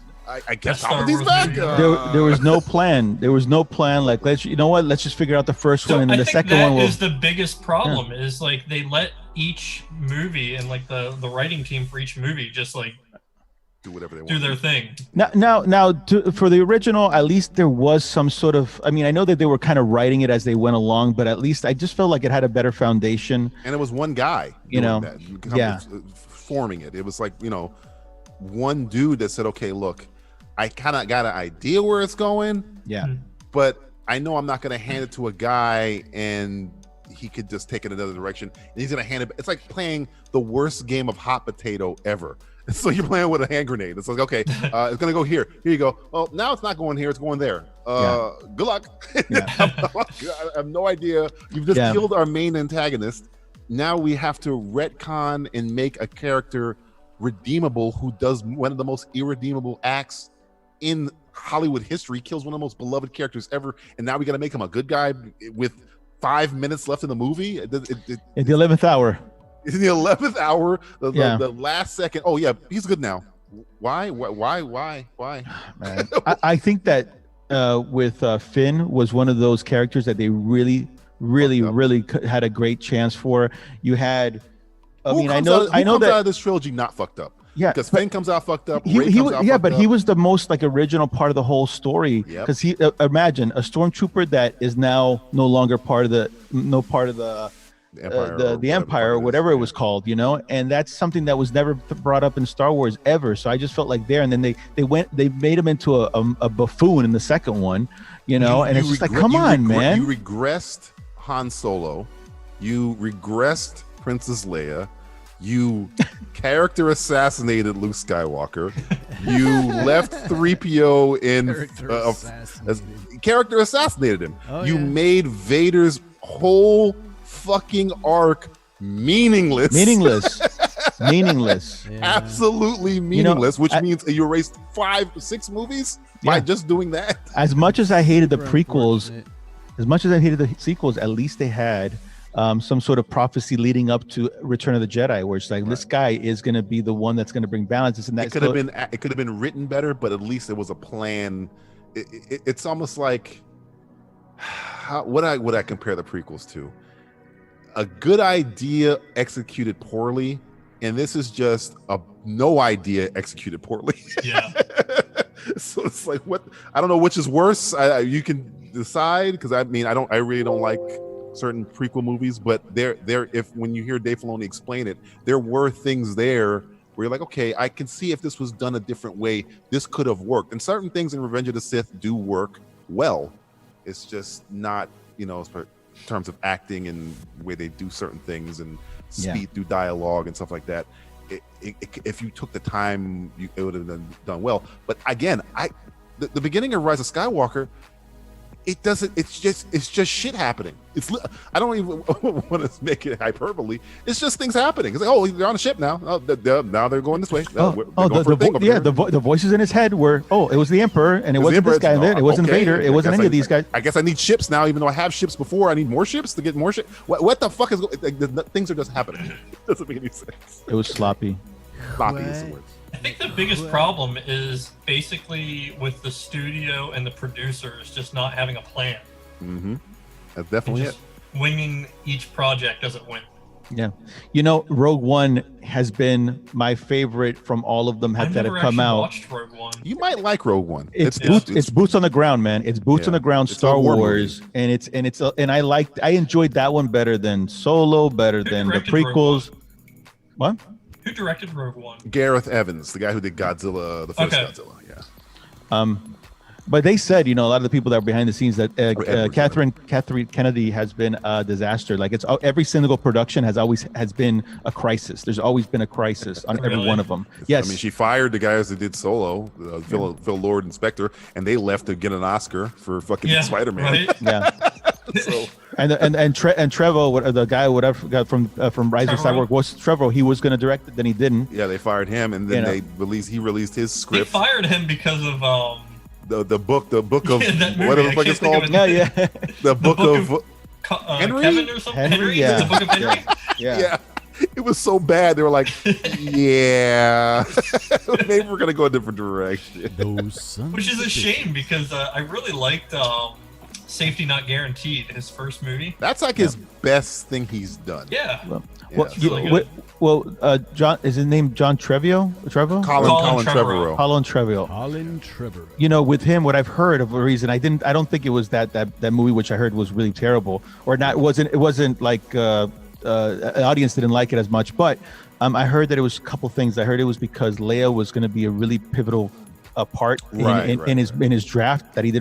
I guess Star Palpatine's Wars back. movie. There was no plan. There was no plan. Like let's just figure out the first So one and then I the think second that one will. is the biggest problem. Is like they let each movie and like the writing team for each movie just like Do whatever they want. do their thing. Now, for the original, at least there was some sort of. I mean, I know that they were kind of writing it as they went along, but at least I just felt like it had a better foundation. And it was one guy, You know, forming it. It was like, one dude that said, okay, look, I kind of got an idea where it's going, Yeah, but I know I'm not going to hand it to a guy and he could just take it another direction. And he's going to hand it. It's like playing the worst game of hot potato ever. So you're playing with a hand grenade. It's like, okay, it's going to go here. Here you go. Well, now it's not going here. It's going there. Good luck. Yeah. I have no idea. You've just killed our main antagonist. Now we have to retcon and make a character redeemable who does one of the most irredeemable acts in Hollywood history, kills one of the most beloved characters ever, and now we got to make him a good guy with 5 minutes left in the movie. at the 11th hour. In the 11th hour, the last second. Oh yeah, he's good now. Why? Man. I think that with Finn was one of those characters that they really had a great chance for. You had. Who comes out of this trilogy not fucked up. Yeah, because Finn comes out fucked up. He was the most like original part of the whole story. Because he imagine a stormtrooper that is now no longer part of the the Empire or whatever it was called, you know, and that's something that was never brought up in Star Wars ever. So I just felt like there, and then they made him into a buffoon in the second one, you know, and it's just like, come on, man. You regressed Han Solo, you regressed Princess Leia, you character assassinated Luke Skywalker, you left 3PO in character assassinated him. You made Vader's whole fucking arc meaningless. Meaningless. Yeah. Absolutely meaningless, which means you erased 5-6 movies by just doing that. As much as I hated the prequels, as much as I hated the sequels, at least they had some sort of prophecy leading up to Return of the Jedi, where it's like, this guy is going to be the one that's going to bring balance. And that it could have been written better, but at least it was a plan. It's almost like what I compare the prequels to. A good idea executed poorly, and this is just a no idea executed poorly. Yeah. So it's like, what? I don't know which is worse. You can decide, because I really don't like certain prequel movies, but if when you hear Dave Filoni explain it, there were things there where you're like, okay, I can see if this was done a different way, this could have worked. And certain things in Revenge of the Sith do work well. It's just not, in terms of acting and the way they do certain things and speed through dialogue and stuff like that. If you took the time, it would have done well. But again, the beginning of Rise of Skywalker, it doesn't. It's just shit happening. I don't even want to make it hyperbole. It's just things happening. It's like, oh, they're on a ship now. Now they're going this way. The voices in his head were, it was the Emperor, and it wasn't this guy. It wasn't Vader. It wasn't any of these guys. I guess I need ships now, even though I have ships before. I need more ships to get more ships. What the fuck is things are just happening? It doesn't make any sense. It was sloppy. Sloppy is the word. I think the biggest problem is basically with the studio and the producers just not having a plan. Mm-hmm. That's definitely it. Winging each project doesn't win. Yeah. Rogue One has been my favorite from all of them that have come out. Watched Rogue One. You might like Rogue One. It's boots on the ground, man. It's boots on the ground Star Wars, and I enjoyed that one better than Solo, better than the prequels. What? Who directed Rogue One? Gareth Evans, the guy who did Godzilla, the first Godzilla. Yeah. But they said, a lot of the people that were behind the scenes that Catherine Kennedy has been a disaster. Like every single production has been a crisis. There's always been a crisis on every one of them. Yes. I mean, she fired the guys that did Solo, Phil Lord and Spectre, and they left to get an Oscar for fucking Spider-Man. Right? Yeah. So. And Trevo, the guy whatever got from Rise of Skywalker, was Trevo. He was going to direct it, then he didn't. Yeah, they fired him, and then he released his script. They fired him because of the book of whatever the fuck it's called. Yeah. The book of Henry? Kevin or something. Henry, yeah. The book of Henry. Yeah. It was so bad. They were like, yeah, maybe we're gonna go a different direction. Which is a shame because I really liked Safety Not Guaranteed, his first movie. That's like his best thing he's done. Yeah. John, is his name John Trevorrow? Colin Trevorrow. Colin Trevorrow. With him, what I've heard of a reason I don't think it was that movie, which I heard was really terrible, or not. It wasn't like an audience didn't like it as much. But I heard that it was a couple things. I heard it was because Leia was going to be a really pivotal part in his draft that he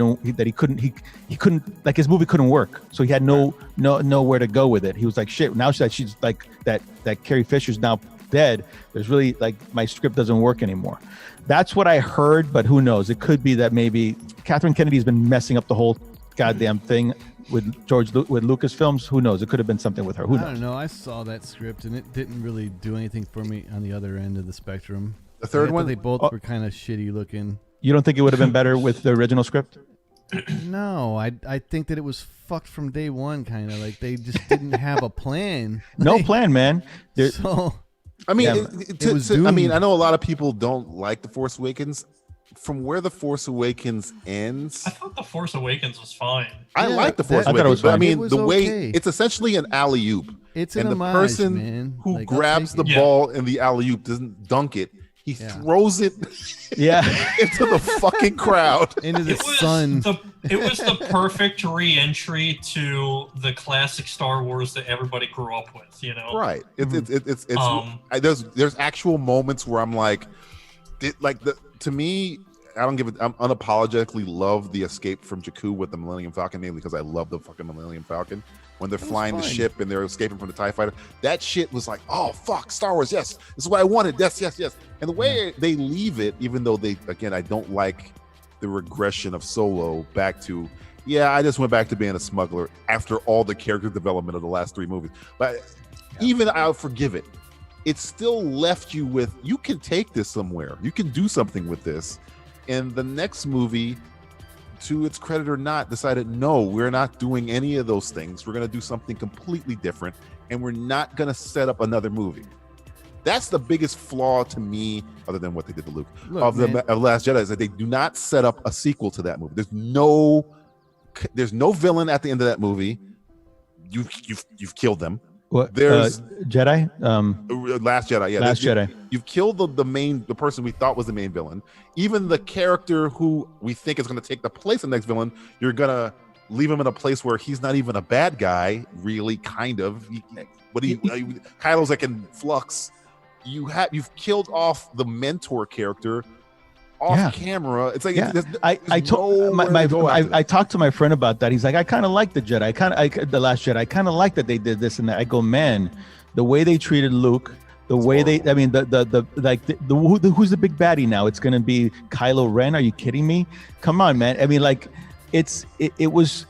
couldn't like his movie couldn't work, so he had nowhere to go with it. He was like, shit, now that she's like that Carrie Fisher's now dead, there's really like my script doesn't work anymore. That's what I heard, but who knows? It could be that maybe Catherine Kennedy's been messing up the whole goddamn thing with Lucasfilms. Who knows? It could have been something with her. Who knows? I don't know. I saw that script and it didn't really do anything for me on the other end of the spectrum. The third one, they both were kind of shitty looking. You don't think it would have been better with the original script? No, I think that it was fucked from day one. Kind of like they just didn't have a plan. No plan, man. I mean, I know a lot of people don't like The Force Awakens. From where The Force Awakens ends, I thought The Force Awakens was fine. I like The Force Awakens, but I mean, way it's essentially an alley-oop. It's an and the homage, person man. who grabs the ball in the alley-oop doesn't dunk it. He throws it into the fucking crowd. Into the sun. It was the perfect re-entry to the classic Star Wars that everybody grew up with, you know? Right. There's actual moments where I'm like, to me, I'm unapologetically love the escape from Jakku with the Millennium Falcon, mainly because I love the fucking Millennium Falcon. When they're flying the ship and they're escaping from the TIE fighter, that shit was like, oh fuck, Star Wars, yes, this is what I wanted, yes. And the way they leave it, even though I don't like the regression of Solo back to, I just went back to being a smuggler after all the character development of the last 3 movies. But even I'll forgive it. It still left you with, you can take this somewhere, you can do something with this. And the next movie, to its credit or not, decided, no, we're not doing any of those things. We're going to do something completely different, and we're not going to set up another movie. That's the biggest flaw to me, other than what they did to Luke, of Last Jedi, is that they do not set up a sequel to that movie. There's no villain at the end of that movie. You've killed them. What? There's Jedi. Last Jedi. Yeah, Last Jedi. You've killed the person we thought was the main villain. Even the character who we think is going to take the place of the next villain, you're gonna leave him in a place where he's not even a bad guy, really, kind of. Kylo's like in flux. You've killed off the mentor character off camera. It's like I talked to my friend about that. He's like, I kind of like the Jedi. The Last Jedi. I kind of like that they did this and that. I go, man, the way they treated Luke, the way who's the big baddie now? It's gonna be Kylo Ren. Are you kidding me? Come on, man. I mean, like, it was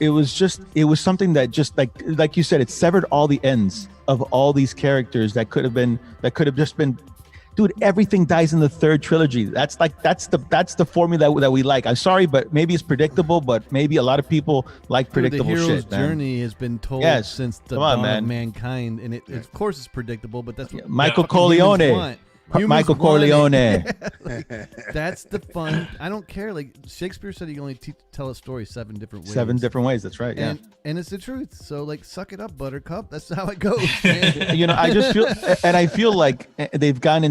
something that just like you said, it severed all the ends of all these characters that could have just been. Dude, everything dies in the 3rd trilogy. That's the formula that we like. I'm sorry, but maybe it's predictable, but maybe a lot of people like predictable the hero's shit, man. journey has been told since the dawn of mankind, and of course it's predictable, but that's what Michael Corleone. Michael Corleone. That's the fun. I don't care. Like Shakespeare said, he can only tell a story 7 different ways. 7 different ways. That's right. Yeah. And it's the truth. So like, suck it up, Buttercup. That's how it goes, man. I just feel, and I feel like they've gone